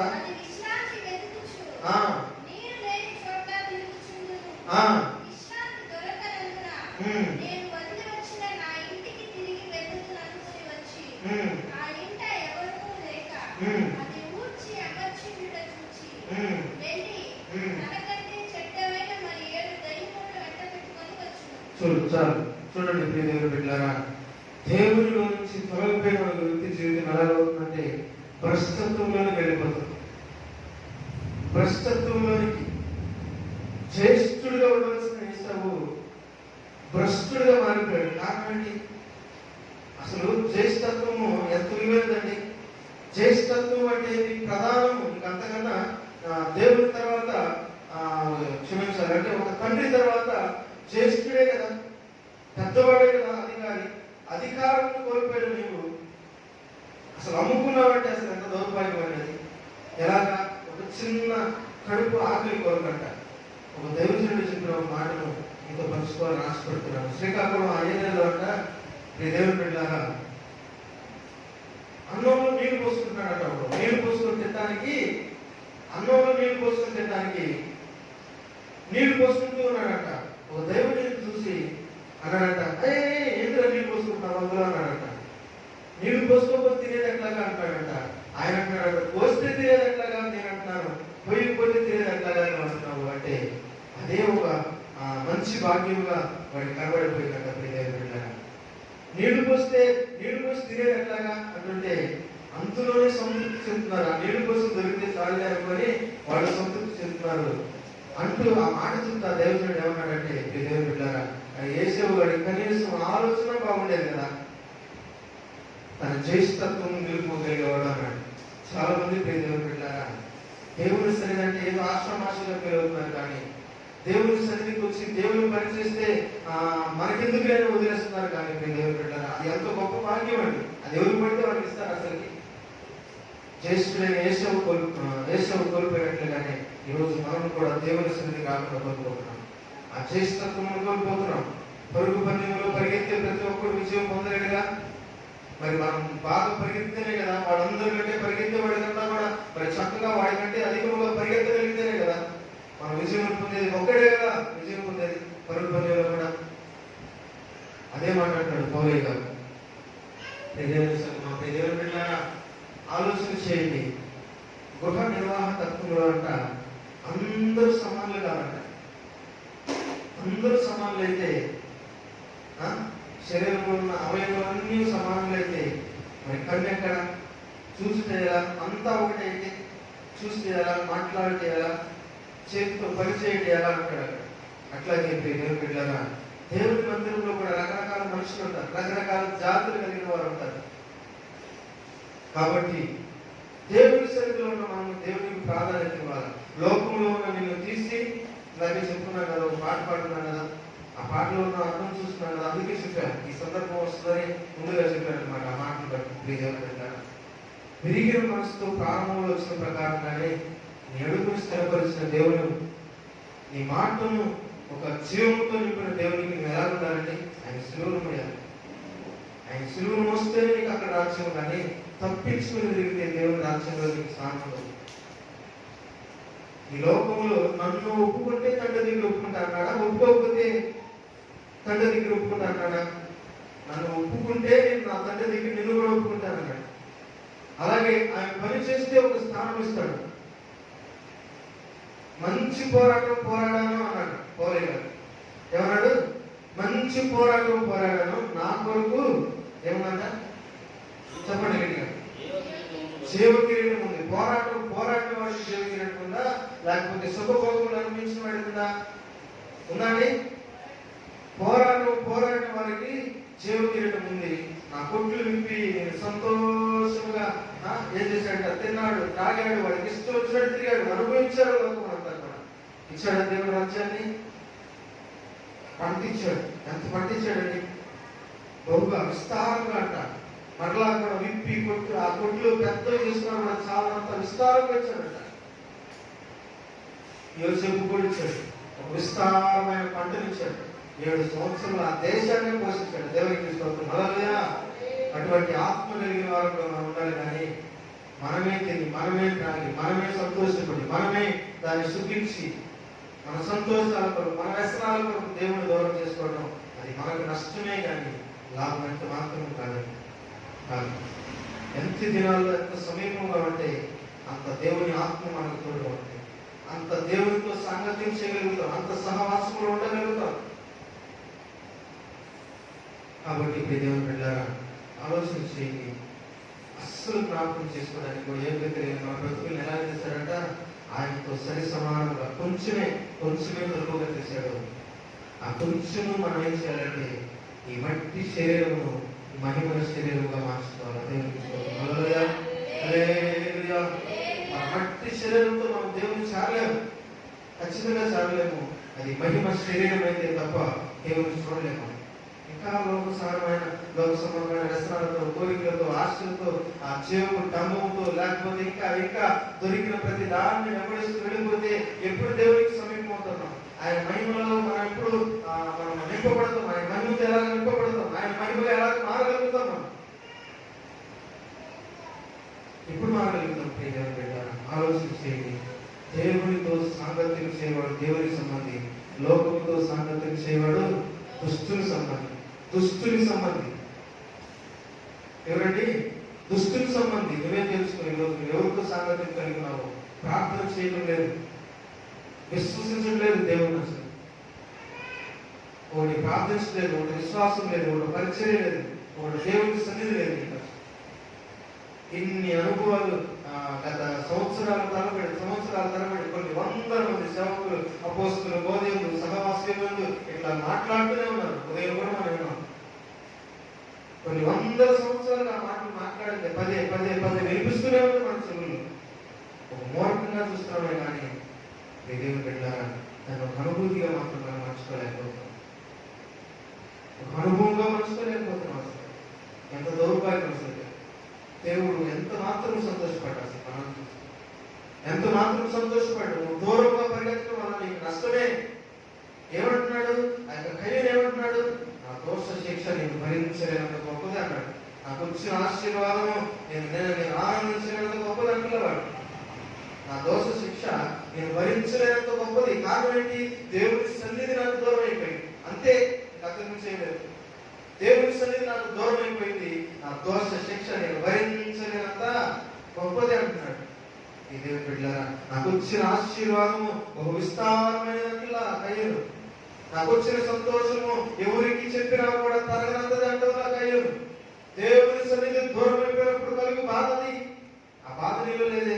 చూడండి దేవుని బిడ్డలారా, దేవునిలో నుంచి తొలగిపోయిన వ్యక్తి జీవితం ఎలా అవుతుందంటే భ్రష్టత్వంలోనికి వెళ్ళిపోతుంది. భ్రష్టత్వంలోనికి జ్యేష్ఠుడిగా ఉండవలసిన యేసవు భ్రష్టుడిగా మారిపోయాడు. కారణం ఏంటి? అసలు జ్యేష్ఠత్వము ఎంత విలువైనదండి. జ్యేష్ఠత్వం అంటే ప్రధానము. ఇంకా అంతకన్నా దేవుని తర్వాత క్షమించాలి అంటే ఒక తండ్రి తర్వాత జ్యేష్ఠుడే కదా, పెద్దవాడే కదా అధికారి. అధికారాన్ని కోల్పోయిన నీవు అసలు అమ్ముకున్నావంటే అసలు ఎంత దౌర్భాగ్యమైనది. ఎలాగా? ఒక చిన్న కడుపు ఆకలి కోరకంట. ఒక దైవజనుడు చెప్పిన ఒక మాటను ఇంత పంచుకోవాలని ఆశపడుతున్నాను. శ్రీకాకుళం అయ్యేలో అంట ఈ దేవుని బిడ్డలారా అన్నంలో నీళ్లు పోసుకుంటున్నాడట. నీళ్లు పోసుకొని తినడానికి, అన్నంలో నీళ్లు పోసుకొని తినడానికి నీళ్లు పోసుకుంటూ ఉన్నాడట. ఒక దైవజనుడు చూసి అన్నాడట, ఏంటిరా నీళ్లు పోసుకుంటున్నావు అందులో అన్నాడట. నీళ్లు పోసుకోకపోతే తినేది ఎట్లాగా అంటాడట. ఆయన అంటున్నాడు, పోస్తే తినేది ఎట్లాగా నేను అంటున్నాను, పోయిపోతే తినేది ఎట్లాగా అంటున్నావు అంటే అదే ఒక మంచి భాగ్యంగా వాడికి కనబడిపోయిందట. నీళ్లు పోసి తినేది ఎట్లాగా అంటుంటే అంతలోనే సంతృప్తి చెందుతున్నారు. ఆ నీళ్లు కోసం దొరికితే చాలు అనుకొని వాళ్ళు సంతృప్తి చెందుతున్నారు అంటూ ఆ మాట చెప్తా దైవజనుడు ఏమన్నాడంటే దేవుని బిడ్డారా, యేసవు వాడి కనీసం ఆలోచన బాగుండేది కదా, తన జ్యేష్ఠత్వం నిలుపుకోగలిగేవాడు అన్నాడు. చాలా మంది దేవుని బిడ్డారా దేవుని సన్నిధి అంటే ఏదో ఆశ్రమాశగా పెరుగుతున్నారు, కానీ దేవుని సన్నిధికి వచ్చి దేవుని పని చేస్తే మనకెందుకు లేని వదిలేస్తున్నారు. కానీ దేవుని బిడ్డారా అది ఎంతో గొప్ప భాగ్యం అండి. అది ఎవరు పడితే వాళ్ళకి ఇస్తారు. అసలుకి జ్యేష్ఠుడైన యేసవు కోల్పోయినట్లుగానే ఈరోజు మనం కూడా దేవుని సన్నిధి కాకుండా కోల్పోతున్నాం. ఆ జ్యేష్ఠత్వం కోల్పోతున్నాం. పరుగు పందెంలో పరిగెత్తే ప్రతి ఒక్కరు విజయం పొందలేడుగా. మరి మనం బాగా పరిగెత్తేనే కదా, వాడందరికంటే పరిగెత్తేవాడి కన్నా కూడా మరి చక్కగా వాడికంటే అధికంగా పరిగెత్తగలిగితేనే కదా మనం విజయం పొందేది. ఒక్కడే కదా విజయం పొందేది పరుగు పందెంలో కూడా. అదే మాట్లాడతాడు పౌలయ్య గారు. దేవుని బిడ్డలారా ఆలోచన చేయండి. గృహ నిర్వాహ తత్వంలో అంట అందరూ సమానులు కాదంట. అందరూ సమానులు అయితే, శరీరంలో ఉన్న అవయవాలన్నీ సమానులు అయితే మరి కన్ను ఎక్కడ? చూస్తే ఎలా? అంతా ఒకటైతే చూస్తే ఎలా? మాట్లాడితే ఎలా? చేతితో పని చేయడం ఎలా అంటాడు. అట్లాగే దేవుని బిడ్డలారా దేవుని మందిరంలో కూడా రకరకాల మనుషులు ఉంటారు, రకరకాల జాతులు కలిగిన వారు ఉంటారు. కాబట్టి దేవుని సన్నిధిలో ఉన్న మనం దేవునికి ప్రాధాన్యత ఇవ్వాలి. లోకంలో ఉన్న నిన్ను తీసి ఇలాగే చెప్తున్నాను కదా, ఒక పాట పాడుతున్నాను కదా, ఆ పాటలో ఉన్న అర్థం చూస్తున్నాను కదా, అందుకే చెప్పాను. ఈ సందర్భం వస్తుందని ముందుగా చెప్పాను అనమాట. ఆ మాటను బట్టి విరిగిన మనసుతో ప్రారంభంలో వచ్చిన ప్రకారంగానే నీ అడుగును స్థిరపరిచిన దేవుడు, నీ మాటను ఒక జీవంతో నింపిన దేవునికి నువ్వు ఎలా ఉండాలంటే ఆయన సిలువను మోయాలి. ఆయన సిలువను మోస్తే నీకు అక్కడ రాజ్యం, కానీ తప్పించుకుని తిరిగితే దేవుని రాజ్యంలో నీకు స్థానం ఉండదు. ఈ లోకంలో నన్ను ఒప్పుకుంటే తండ్రి దగ్గర ఒప్పుకుంటా అన్నాడా? ఒప్పుకోకపోతే తండ్రి దగ్గర ఒప్పుకుంటా అన్నాడా? నన్ను ఒప్పుకుంటే నేను నా తండ్రి దగ్గర నిన్ను కూడా ఒప్పుకుంటాను అన్నాడు. అలాగే ఆయన పని చేస్తే ఒక స్థానం ఇస్తాడు. మంచి పోరాటం పోరాడాను అన్నాడు పౌలయ్య గారు. ఏమన్నాడు? పోరాటం పోరాడాను, నా కొరకు ఏమన్నా చెప్పండి గట్టిగా. జీవ కిరీటం ఉంది. పోరాటం వాడికి జీవ కిరీటం ఉందా, లేకపోతే సుఖభోగములు అనిపించిన వాడికి ఉందా? ఉందండి. పోరాటం వారికి జీవ కిరీటం ఉంది. నా కొట్లు విప్పి సంతోషంగా ఏం చేశాడు? తిన్నాడు, తాగాడు, వాడికి ఇష్టం వచ్చినట్టు తిరిగాడు, అనుభవించాడు. లోకం అంతా కూడా ఇచ్చాడు దేవుడు రాజ్యాన్ని, పండించాడు. ఎంత పండించాడండి? బహుగా విస్తారంగా అంట. మరలా కూడా విప్పి కొట్లు, ఆ కొట్లు పెద్దవి చేసుకున్నా కూడా చాలా అంత విస్తారంగా ఇచ్చాడట. యోసేపు కూడా ఇచ్చాడు, ఒక విస్తారమైన పంటనిచ్చాడు. 7 సంవత్సరాలు ఆ దేశాన్ని పోషించాడు. దేవునికి స్తోత్రం. హల్లెలూయా. అటువంటి ఆత్మ కలిగిన వారు మనం ఉండాలి. కానీ మనమే తిని, మనమే తాగి, మనమే సంతోషపడి, మనమే దాన్ని సుఖించి, మన సంతోషాల కొరకు, మన వ్యసనాల కొరకు దేవుని దూరం చేసుకోవడం అది మనకు నష్టమే కానీ లాభం ఎంత మాత్రం కాదండి. ఎంత దినాల్లో ఎంత సమీపంగా ఉంటే అంత దేవుని ఆత్మ మనకు తోడుగా ఉంటుంది, అంత దేవునితో సాంగత్యం చేయగలుగుతాం, అంత సహవాసంలో ఉండగలుగుతాం. కాబట్టి ఇప్పుడు దేవుని బిడ్డలారా ఆలోచన చేయండి. అస్సలు జ్ఞాపకం చేసుకోవడానికి కూడా ఏం తెలియదు. మన బ్రతుకులను ఎలా చేశాడంట? ఆయనతో సరి సమానంగా కొంచెమే తక్కువగా చేశాడు. ఆ కొంచెము మనం ఏం చేయాలంటే ఈ మట్టి శరీరమును మహిమల శరీరంగా మార్చుకోవాలి. దేవునికి హల్లెలూయా, హల్లెలూయా. మన మట్టి శరీరంతో మనం దేవుని చాలలేము, ఖచ్చితంగా చాలలేము. అది మహిమ శరీరం అయితే తప్ప దేవుని చూడలేము. ఇంకా లోక సంబంధమైన వ్యసనాలతో, కోరికలతో, ఆశలతో, ఆ చేవు డంబముతో, లేకపోతే ఇంకా దొరికిన ప్రతి దాన్ని వెంబడిస్తూ వెళ్ళిపోతే ఎప్పుడు దేవునికి సమీపం అవుతున్నాం? ఆయన మహిమలో మనం ఎప్పుడు మనం నింపబడతాం? ఆయన మహిమతో ఎలా నింపబడతాం? ఆయన మహిమలో ఎలా మారగలుగుతాం? మనం ఎప్పుడు మారగలుగుతాం? దేవుని బిడ్డ ఆలోచన చేయండి. దేవునితో సాంగత్యం చేయవాడు దేవుని సంబంధి, లోకముతో సాంగత్యం చేయవాడు దుస్తుని సంబంధి. ఎవరండి? దుస్తుని సంబంధి. నువ్వేం తెలుసుకుని ఈరోజు ఎవరితో సాంగత్యం కలిగి ఉన్నావు? ప్రార్థన చేయడం లేదు, విశ్వసించడం లేదు దేవుని. అసలు ఒకటి ప్రార్థించలేదు, ఒకటి విశ్వాసం లేదు, ఒకటి పరిచయం లేదు, ఒకటి దేవుని సన్నిధి లేదు. ఇంకా ఇన్ని అనుభవాలు గత సంవత్సరాల తరబడి కొన్ని వందల మంది సేవకులు, అపోస్తులు, బోధకులు, సహవాసీయులు ఇట్లా మాట్లాడుతూనే ఉన్నారు. ఉదయం కూడా మనం విన్నాం. కొన్ని వందల సంవత్సరాలు ఆ మాటలు మాట్లాడితే పదే వినిపిస్తూనే ఉంది మన చెవులు. ఒక మూర్ఖంగా చూస్తున్నామే కానీ దేవుని బిడ్డలారా దాన్ని ఒక అనుభూతిగా మాత్రం మనం మార్చుకోలేకపోతున్నాం, ఒక అనుభవంగా మార్చుకోలేకపోతున్నాం. అసలు ఎంత దౌర్భాగ్యం! అసలు దేవుడు ఎంత మాత్రం సంతోషపడ్డా? అసలు మనం ఎంత మాత్రం సంతోషపడ్డా? నువ్వు దూరంగా పరిగెత్తడం వల్ల నీకు నష్టమే. ఏమంటున్నాడు ఆ యొక్క కయ్యను? ఏమంటున్నాడు? నా దోష శిక్ష నేను భరించలేనంత గొప్పది అన్నాడు. నాకు వచ్చిన ఆశీర్వాదము నేను ఆనందించలేనంత గొప్పది అంటున్నవాడు. నా దోష శిక్ష నేను భరించలేనంత గొప్పది. కారణం ఏంటి? దేవుని సన్నిధి నాకు దూరం అయిపోయింది. అంతే, అక్కడి నుంచి చేయలేదు. దేవుని సన్నిధి నాకు దూరం అయిపోయింది. నా దోష శిక్ష నేను భరించలేనంత గొప్పది అంటున్నాడు. ఈ దేవుని బిడ్డలారా నాకు వచ్చిన ఆశీర్వాదము ఒక విస్తారమైనట్లా కయ్యను. నాకు వచ్చిన సంతోషము ఎవరికి చెప్పినా కూడా తరగనంతది అంటదా కయ్యను. దేవుని సన్నిధి దూరం అయిపోయినప్పుడు కలిగి బాధది. ఆ బాధ నీలో లేదే.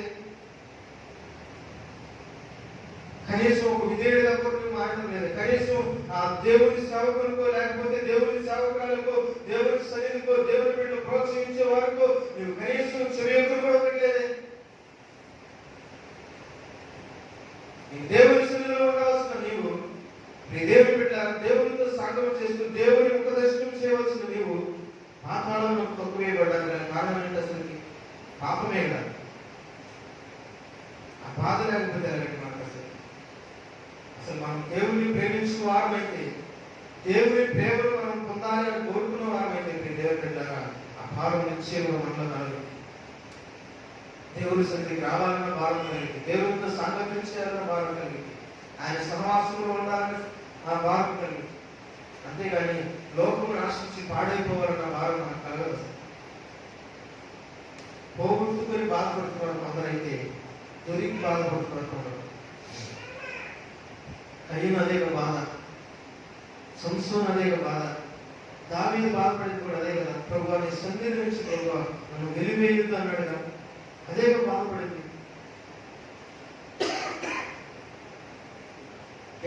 కనీసం ఒక విధేయుడిగా కూడా మారడం లేదు. కనీసం ఆ దేవుని సేవకులకో, లేకపోతే దేవుని సేవకులకు, దేవుని సన్నిధికో, దేవుని బిడ్డలు ప్రోత్సహించే వరకు నువ్వు కనీసం చర్యకులు కూడా పెట్టలేదే. దేవుని సన్నిధిలో ఉండాల్సిన నీవు, నీ దేవుని బిడ్డ దేవునితో సాంగత్యం చేస్తూ దేవుని ముఖ దర్శనం చేయవలసిన నీవు పాతాళంలో తొక్కువేయబడ్డానికి కారణం ఏంటి? అసలు పాపమే కాదు. ఆ బాధ లేకపోతే మనకు అసలు మనం దేవుని ప్రేమించిన వారమైతే, దేవుని ప్రేమను మనం పొందాలి అని కోరుకున్న వారమైతే దేవుని బిడ్డలారా ఆ భారం నిశ్చయంగా మనలో కలదు. దేవుని సన్నిధికి రావాలన్న భారం కలిగి, దేవునితో సాంగత్యం చేయాలన్న భారం కలిగి, ఆయన సహవాసంలో ఉండాలని ఆ భారం కలిగి, అంతేగాని లోకము నాశించి పాడైపోవాలన్న భారం మనకు కలగదు. పోగొట్టుకొని బాధపడుతున్నారు కొందరైతే, దొరికి బాధపడుతున్నారు. కయ్యను అనేక బాధ, సంసోను అనేక బాధ, దావీదు బాధపడింది కూడా అదే కదా. ప్రభువా నీ సన్నిధి నుంచి ప్రభువా నన్ను వెలివేయొద్దు అన్నాడు కదా. అదే బాధపడింది.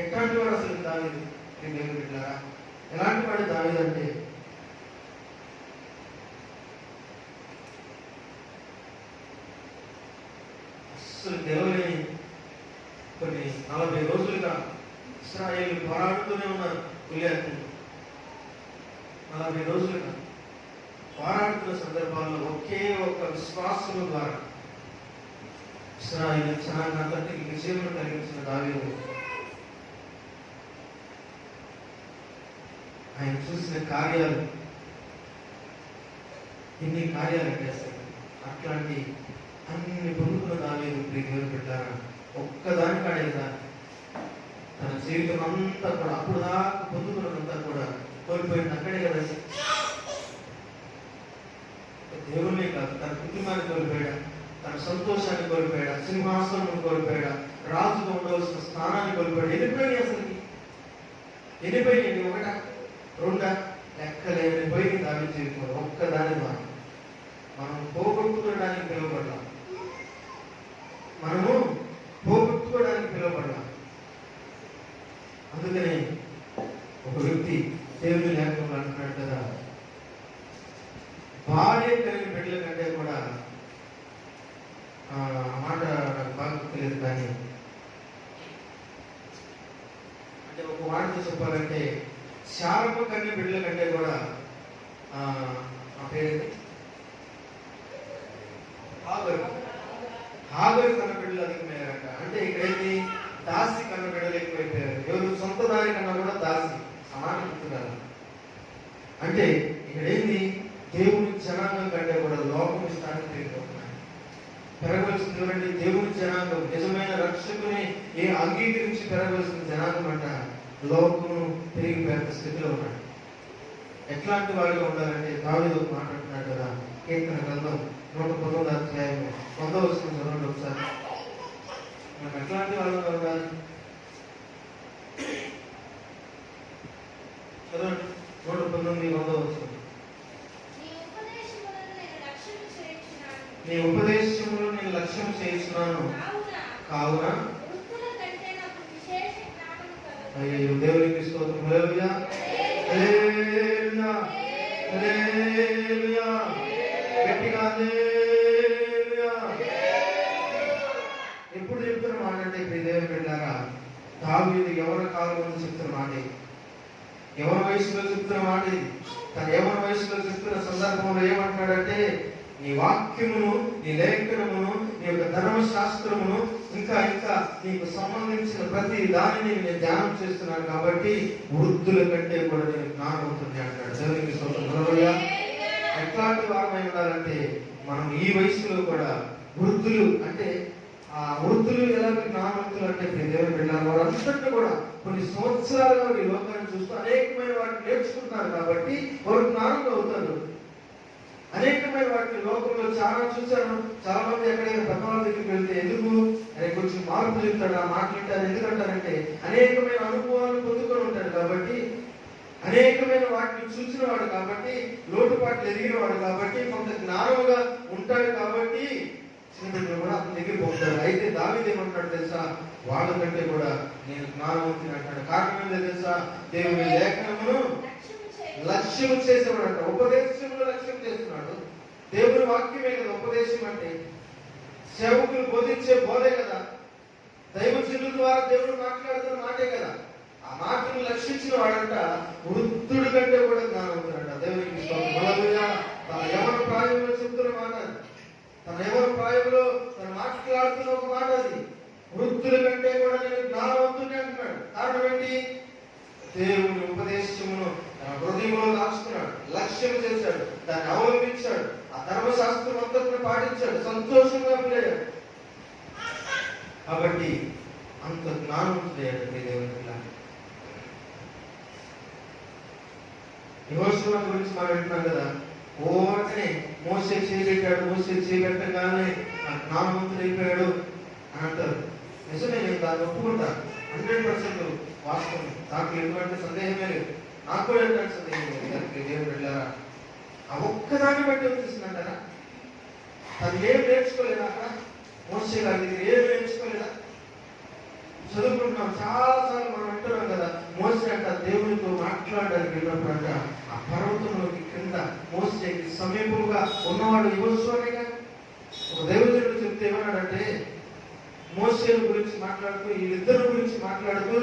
ఎట్లాంటి వాడు అసలు దావీదు? దేవుని బిడ్డలారా, ఎలాంటి వాడు దావీదు అంటే అస్సలు గెలవలేని కొన్ని 40 రోజులుగా ఇశ్రాయేలు పోరాడుతూనే ఉన్నారు. గులియాతు 40 రోజులుగా పోరాడుతున్న సందర్భాల్లో ఒకే ఒక విశ్వాసం ద్వారా ఇశ్రాయేలు జనాంగానికి విజయం కలిగించిన దావీదు ఆయన చూసిన కార్యాలు ఎన్ని కార్యాలు చేస్తాయి. అట్లాంటి అన్ని పొందుకున్న దావీదు దేవుని పెట్టారా ఒక్కదాని కాడేదా తన జీవితం అంతా కూడా అప్పుడు దాకా పొందుకున్నదంతా కూడా కోల్పోయింది. అక్కడే కదా దేవుణ్ణి కాదు, తన కుటుంబాన్ని కోల్పోయాడా, తన సంతోషాన్ని కోల్పోయాడా, సింహాసనం కోల్పోయాడా, రాజుగా ఉండవలసిన స్థానాన్ని కోల్పోయాడు. ఎన్నిపోయినాయి అసలు? ఎన్నిపోయినాయి? ఒకటా రెండా? లెక్కలేని పోయి దావీదు జీవితం ఒక్కదాని ద్వారా మనం పోగొట్టుకోవడానికి పిలువబడ్డాం. మనము పోగొట్టుకోవడానికి పిలువబడ్డాం. అందుకనే ఒక వ్యక్తి దేవుని లేఖనంలో అంటున్నాడు కదా, భార్య కలిగిన బిడ్డల కంటే కూడా మాట నాకు బాగా తెలియదు కానీ అంటే ఒక మాటతో చెప్పాలంటే శారము కన్య బిడ్డల కంటే కూడా ఆ పేరేంటి హాగరు కన్న బిడ్డలు అధికమయ్యారంట. అంటే ఇక్కడైతే దాసి కన్న బిడ్డలు ఎక్కువైపోయారు. ఎవరు సొంత దారి కన్నా కూడా దాసి సమానం చెప్తున్నారు. అంటే ఇక్కడేంది దేవుని జనాంగం కంటే కూడా లోకం ఇష్టానికి పెరిగిపోతున్నాయి. పెరగవలసింది చూడండి దేవుని జనాంగం, నిజమైన రక్షకుని అంగీకరించి పెరగవలసిన జనాంగం అంట లోకము పెరిగిపోయేంత స్థితిలో ఉన్నాడు. ఎట్లాంటి వాడిగా ఉండాలంటే దావీదు మాట్లాడుతున్నాడు కదా, కీర్తన గ్రంథం 119వ అధ్యాయం 100వ వచనం చదవండి ఒకసారి. మనం ఎట్లాంటి వాళ్ళగా ఉండాలి చదవండి. 119 100వ వచనం. నీ ఉపదేశములో నేను లక్ష్యం చేస్తున్నాను కావున అయ్యో దేవునికి స్తోత్రం. హల్లెలూయా హల్లెలూయా హల్లెలూయా గట్టిగా హల్లెలూయా. ఎప్పుడు చెప్తున్న మాట అంటే ఇప్పుడు దేవుని బిడ్డలారా, దావీదు ఎవరి కాలంలో చెప్తున్న మాట ఇది, ఎవరి వయసులో చెప్తున్న మాట ఇది. తన ఎవరి వయసులో చెప్తున్న సందర్భంలో ఏమంటున్నాడంటే, నీ వాక్యమును, నీ లేఖనమును, నీ యొక్క ధర్మశాస్త్రమును ఇంకా ఇంకా నీకు సంబంధించిన ప్రతి దానిని నేను ధ్యానం చేస్తున్నాను కాబట్టి వృద్ధుల కంటే కూడా నేను జ్ఞానవంతుని అంటాడు. దేవునికి స్తోత్రం. హల్లెలూయా. ఎట్లాంటి వారమై ఉండాలంటే మనం ఈ వయసులో కూడా వృద్ధులు అంటే ఆ వృద్ధులు ఎలా జ్ఞానవంతులు అంటే దేవుని బిడ్డలు వారందరినీ కూడా కొన్ని సంవత్సరాలుగా ఈ లోకాన్ని చూస్తూ అనేకమైన వాటిని నేర్చుకుంటున్నారు కాబట్టి వారు జ్ఞానంగా అవుతారు. అనేకమైన వాటిని లోకంలో చాలా చూశాను. చాలా మంది ఎక్కడైనా పెద్దవాళ్ళ దగ్గరికి వెళ్తే ఎందుకు అని కొంచెం మార్పు చెప్తాడు, ఆ మాట్లాడతారు. ఎందుకంటారంటే అనేకమైన అనుభవాలను పొందుకొని ఉంటాడు కాబట్టి, అనేకమైన వాటిని చూసిన వాడు కాబట్టి, లోటుపాట్లు ఎదిగిన వాడు కాబట్టి, కొంత జ్ఞానంగా ఉంటాడు కాబట్టి చిన్నపిల్లలు కూడా అతని దగ్గరికి పోతాడు. అయితే దావీదు ఏమంటాడు తెలుసా, వాళ్ళ కంటే కూడా నేను జ్ఞానవంతుని అంటాడు. కారణం ఏంటో తెలుసా, దేవుని లేఖనమును లక్ష్యం చేసేవాడు అంట. ఉపదేశంలో లక్ష్యం చేస్తున్నాడు. దేవుని వాక్యమే కదా ఉపదేశం అంటే, సేవకులు బోధించే బోధే కదా, దైవజనుల ద్వారా దేవుడు మాట్లాడుతున్న మాటే కదా. ఆ మాటను లక్షించిన వాడంట వృద్ధుడి కంటే కూడా జ్ఞానవంతుడంట. దేవునికి స్తోత్రం. హల్లెలూయా. తన యవన ప్రాయంలో చెప్తున్న మాట, తన యవన ప్రాయంలో తను మాట్లాడుతున్న ఒక మాట అది. వృద్ధుల కంటే కూడా నేను జ్ఞానవంతుని అంటున్నాడు. కారణం ఏంటి? దేవుని ఉపదేశమును హృదయంలో దాచుకున్నాడు, లక్ష్యం చేశాడు, దాన్ని అవలంబించాడు, ఆ ధర్మశాస్త్రం అంతటిని పాటించాడు, సంతోషంగా పిల్లాడు. కాబట్టి అంత జ్ఞానవంతుడయ్యాడు దేవుని పిల్ల. యెహోషువ గురించి మనం వింటున్నాం కదా, ఓటనే మోసే చేయబెట్టాడు, మోసే చేయబెట్టగానే జ్ఞానవంతుడు అయిపోయాడు అని అంటారు. నిజమే, నేను దాన్ని ఒప్పుకుంటా. 100% వాస్తవం, దాంట్లో ఎటువంటి సందేహమే లేదు. నాకు కూడా అనిపిస్తుంది దేవుడు వెళ్ళారా ఆ ఒక్కదాన్ని బట్టి వచ్చేసిందంటారా? తను ఏం నేర్చుకోలేదా? అక్కడ మోసే గారి దగ్గర ఏం నేర్చుకోలేదా? చదువుకుంటున్నాం చాలాసార్లు మనం అంటున్నాం కదా, మోసే అంట దేవునితో మాట్లాడడానికి వెళ్ళినప్పుడు అంట ఆ పర్వతంలోకి కింద మోసేకి సమీపంగా ఉన్నవాడు యువస్వామిగా ఒక దేవుడు చెప్తే ఏమన్నాడంటే, మోసే గురించి మాట్లాడుతూ వీళ్ళిద్దరి గురించి మాట్లాడుతూ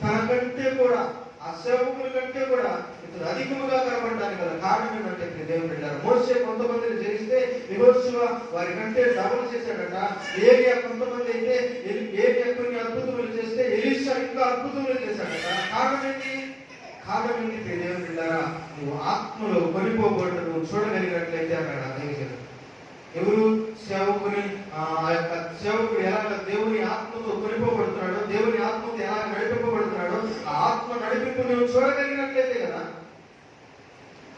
తనకంటే కూడా ఆ సేవకుల కంటే కూడా ఇతడు అధికముగా కనబడడానికి గల కారణం ఏంటంటే దేవుడు పెట్టారు. మోసే కొంతమందిని చేస్తే యెహోషువ వారి కంటే డబుల్ చేశాడట. ఏలియా కొంతమంది అయితే ఏలియా కొన్ని అద్భుతములు చేస్తే ఎలీషా ఇంకా అద్భుతములు చేశాడట. కారణం ఏంటి? దేవుడు పెట్టారా? నువ్వు ఆత్మలో కొనిపోబడ్డ నువ్వు చూడగలిగినట్లయితే అన్నాడు ఆ దైవజనుడు. ఎవరు? సేవకుని ఆ యొక్క సేవకుడు ఎలాగ దేవుని ఆత్మతో కొనిపోబడుతున్నాడో, దేవుని ఆత్మతో ఎలా నడిపింపబడుతున్నాడో ఆ ఆత్మ నడిపింపు నువ్వు చూడగలిగినట్లయితే కదా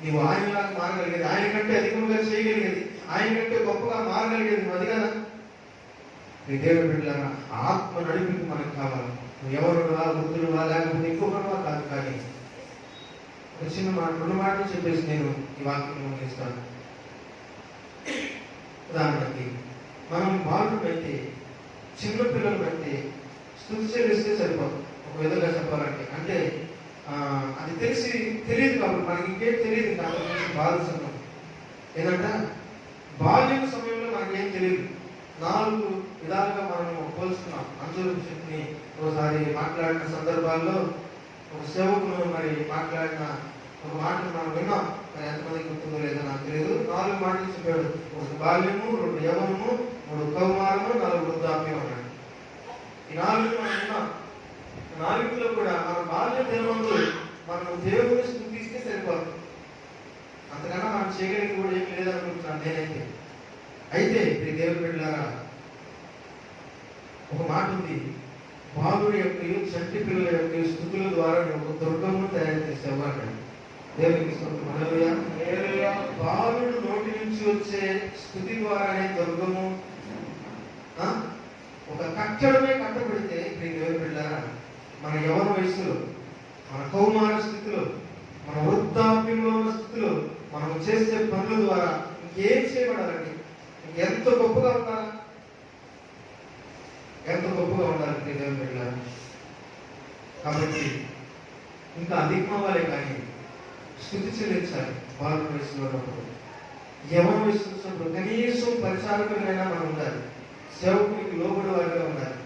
నీవు ఆయనలాగా మారగలిగేది, ఆయన కంటే అధికంగా చేయగలిగేది, ఆయన కంటే గొప్పగా మారగలిగేది నువ్వు. అది కదా నీ దేవుడు బిడ్డలారా, ఆత్మ నడిపింపు మనకు కావాలి. నువ్వు ఎవరువా, వృద్ధులువా, లేకపోతే ఇంకొకరువా కాదు. కానీ ఒక చిన్న మాట, 2 మాటలు చెప్పేసి నేను ఈ వాక్యం ముగిస్తాను. ఉదాహరణకి మనం బాలుడైతే, చిన్న పిల్లలు అయితే స్తుతి చెల్లిస్తే సరిపోదు. ఒక విధంగా చెప్పాలంటే అంటే అది తెలియదు కాబట్టి మనకి ఇంకేం తెలియదు. కాబట్టి బాల్య సమయం ఏదంటే బాల్యం సమయంలో మనకేం తెలియదు. 4 విధాలుగా మనం పోల్చుకున్నాం. అంజూరు చెట్టుని ఒకసారి మాట్లాడిన సందర్భాల్లో ఒక సేవకును మరి మాట్లాడిన ఒక మాటను మనం విన్నాం. మరి ఎంతమంది గుర్తుందో లేదో నాకు తెలియదు. 4 మాటలు చెప్పాడు. 1 బాల్యము, 2 యవ్వనము, 3 కౌమారము, 4 వృద్ధాప్యం అన్నాడు. ఈ 4 మనం విన్నాం. 4లో కూడా మన బాల్య దినమందు మనం దేవుని స్తుతిస్తే సరిపోదు. అంతకన్నా మనం చేయగలిగి కూడా ఏం లేదనుకుంటున్నాను నేనైతే. అయితే దేవుని బిడ్డలారా, ఒక మాట ఉంది, బాలుడి యొక్క చంటి పిల్లల యొక్క స్థుతుల ద్వారా ఒక దుర్గమును తయారు చేసేవా అన్నాడు. దేవునికి హల్లెలూయా. బాలుడు నోటి నుంచి వచ్చే స్థుతి ద్వారానే దుర్గము ఒక కట్టడమే కట్టబడితే దేవుని బిడ్డలారా, మన యవ్వన వయసులో, మన కౌమార స్థితిలో, మన వృద్ధాప్యంలో ఉన్న స్థితిలో మనం చేసే పనుల ద్వారా ఇంకేం చేయబడాలండి? ఎంత గొప్పగా ఉండాలి, ఎంత గొప్పగా ఉండాలి దేవుని బిడ్డలారా. కాబట్టి ఇంకా అధికం అవ్వాలి, కానీ స్థుతి చెల్లించాలి. బాల వయసులో ఉన్నప్పుడు, యవన వయసులో ఉన్నప్పుడు కనీసం పరిచారకులైనా మనం ఉండాలి, సేవకునికి లోబడి వారిగా ఉండాలి.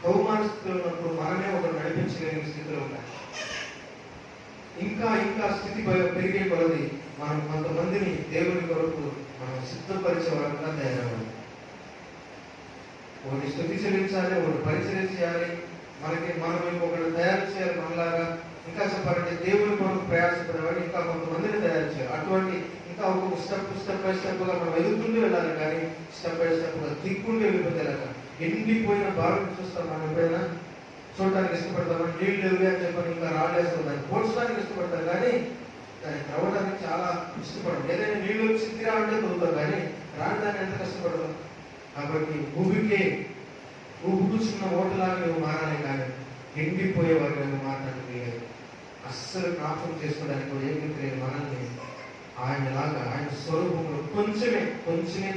కౌమార స్థితిలో ఉన్నప్పుడు మనమే ఒకరు నడిపించగలిగిన స్థితిలో ఉండాలి. ఇంకా ఇంకా స్థితి పెరిగే కొలది మనం కొంతమందిని దేవుని కొరకు మనం సిద్ధపరిచే వారంగా తయారవ్వాలి. ఒకటి స్థుతి చెల్లించాలి, ఒకటి పరిచయం చేయాలి, మనం ఇంకొకటి తయారు చేయాలి. మనలాగా ఇంకా చెప్పాలంటే దేవుని కొరకు ప్రయాసపడేవాడు ఇంకా కొంతమందిని తయారు చేయాలి. అటువంటి ఇంకా ఒక్కొక్క స్టెప్ బై స్టెప్గా మనం ఎదుగుతుంటూ వెళ్ళాలి. కానీ స్టెప్ బై స్టెప్గా దిక్కుంటూ వెళ్ళిపోతే ఎండిపోయిన బావిని చూస్తాం. మనం ఎప్పుడైనా చూడటానికి ఇష్టపడతాం. నీళ్ళు లేవు అని చెప్పని ఇంకా రాళ్ళేస్తాం, దాన్ని పోడ్చడానికి ఇష్టపడతారు, కానీ దాన్ని త్రవ్వడానికి చాలా ఇష్టపడతాం. ఏదైనా నీళ్ళు వచ్చి తీరా అంటే తవ్వుతాం, కానీ రావడానికి ఎంత కష్టపడతాం. కాబట్టి ఉబ్బుకున్న ఓటలాగా నువ్వు మారాలి, కానీ ఎండిపోయే వారిగా నువ్వు మారడానికి లేదు. అస్సలు జ్ఞాపకం చేసుకోవడానికి కూడా ఏమి తెలియదు. మనల్ని ఆయనలాగా ఆయన స్వరూపంలో కొంచెమే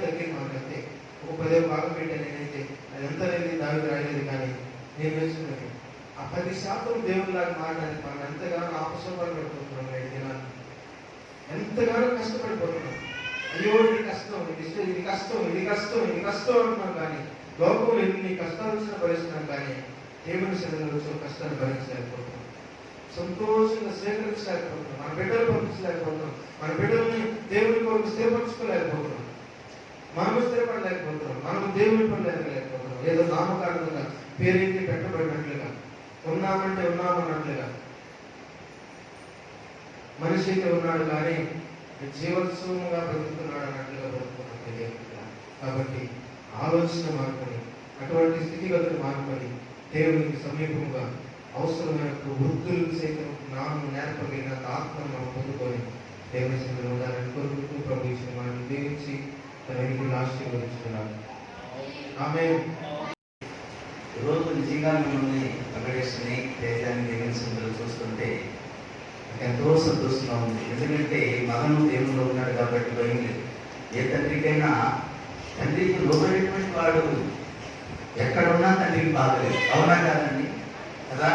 తగ్గింది మనకంతే. ఒక 10 భాగం పెట్టాను నేనైతే, అది ఎంత అనేది దావిది రాయలేదు, కానీ నేను వేసుకున్నాను. ఆ 10% దేవుడిలాగా మారడానికి మనం ఎంతగానో ఆపసోపాలుపడిపోతున్నాం. ఎంతగానో కష్టపడిపోతున్నాం. అయ్యో ఇది కష్టం, ఇది కష్టం అంటున్నాం, కానీ లోకంలో ఎన్ని కష్టాలు వచ్చినా భరిస్తున్నాం, కానీ దేవుని సన్నిధిలో వచ్చిన కష్టాన్ని భరించలేకపోతున్నాం. సంతోషంగా స్వీకరించలేకపోతున్నాం. మన బిడ్డలు పంపించలేకపోతున్నాం. మన బిడ్డల్ని దేవుని కొరకు స్థిరపరచుకోలేకపోతున్నాం. మనము స్థిరపడలేకపోతున్నాం. మనము దేవుని పని లేకపోతున్నాం. ఏదో నామకారణంగా పేరైతే పెట్టబడినట్లుగా, ఉన్నామంటే ఉన్నామన్నట్లుగా, మనిషి అయితే ఉన్నాడు కానీ జీవోత్సవంగా బ్రతుకుతున్నాడు అన్నట్లుగా బ్రతుకున్నాం. కాబట్టి ఆలోచన మార్పుని, అటువంటి స్థితిగతులు మార్పుని దేవునికి సమీపంగా అవసరమైన వృద్ధులకు సైతం నామం నేర్పగలిగినంత ఆత్మను మనం పొందుకొని దేవుని సన్నిధిలో ఉండాలని కోరుకుంటూ ప్రభు ఇచ్చిన మనం దీవించి తన ఇంటిని ఆశీర్వదించుకున్నాను. ఆమేన్. రోజు నిజంగా మిమ్మల్ని వెంకటేశ్వరుని దేశాన్ని దేవుని సన్నిధిలో చూస్తుంటే ఎంతో సంతోషంగా ఉంది. ఎందుకంటే మగను దేవుల్లో ఉన్నాడు కాబట్టి భయం లేదు. ఏ తండ్రికైనా తండ్రికి లోబడేటువంటి వాడు ఎక్కడున్నా తండ్రికి బాధ లేదు. అవునా కాదండి? కదా,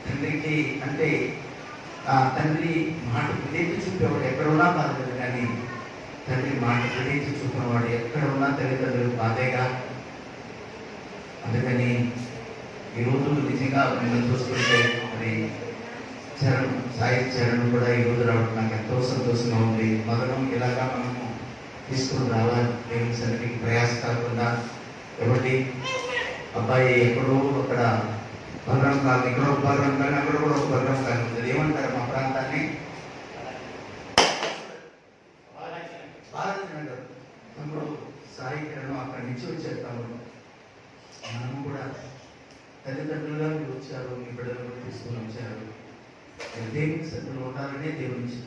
తండ్రికి అంటే ఆ తండ్రి మాట విధేయత చూపేవాడు ఎక్కడున్నా బాధ లేదు. కానీ తండ్రి మాట విధేయత చూపినవాడు ఎక్కడ ఉన్నా తల్లిదండ్రులు బాధేగా. అందుకని ఈరోజు నిజంగా మిమ్మల్ని చూస్తుంటే మరి సాయి చరణ్ కూడా ఈరోజు రావడం నాకు ఎంతో సంతోషంగా ఉంది. మగనం ఇలాగా మనము తీసుకుని రావాలి దేవుని సన్నిధికి ప్రయాస కాకుండా. ఎవరి అబ్బాయి ఎక్కడో అక్కడ బలరాం కాదు, ఇక్కడ ఒక బలరాం కానీ అక్కడ కూడా ఒక బలరాం కానీ ఉంది. ఏమంటారు మా ప్రాంతాన్ని? బాలాజీ నగర్. తమ్ముడు సాయి కిరణ్ అక్కడి నుంచి వచ్చారు. తమ్ముడు మనం కూడా తల్లిదండ్రులుగా మీరు వచ్చారు, మీ బిడ్డలను తీసుకుని వచ్చారు. దేవుని సన్నిధిలో ఉండాలనే దేవుని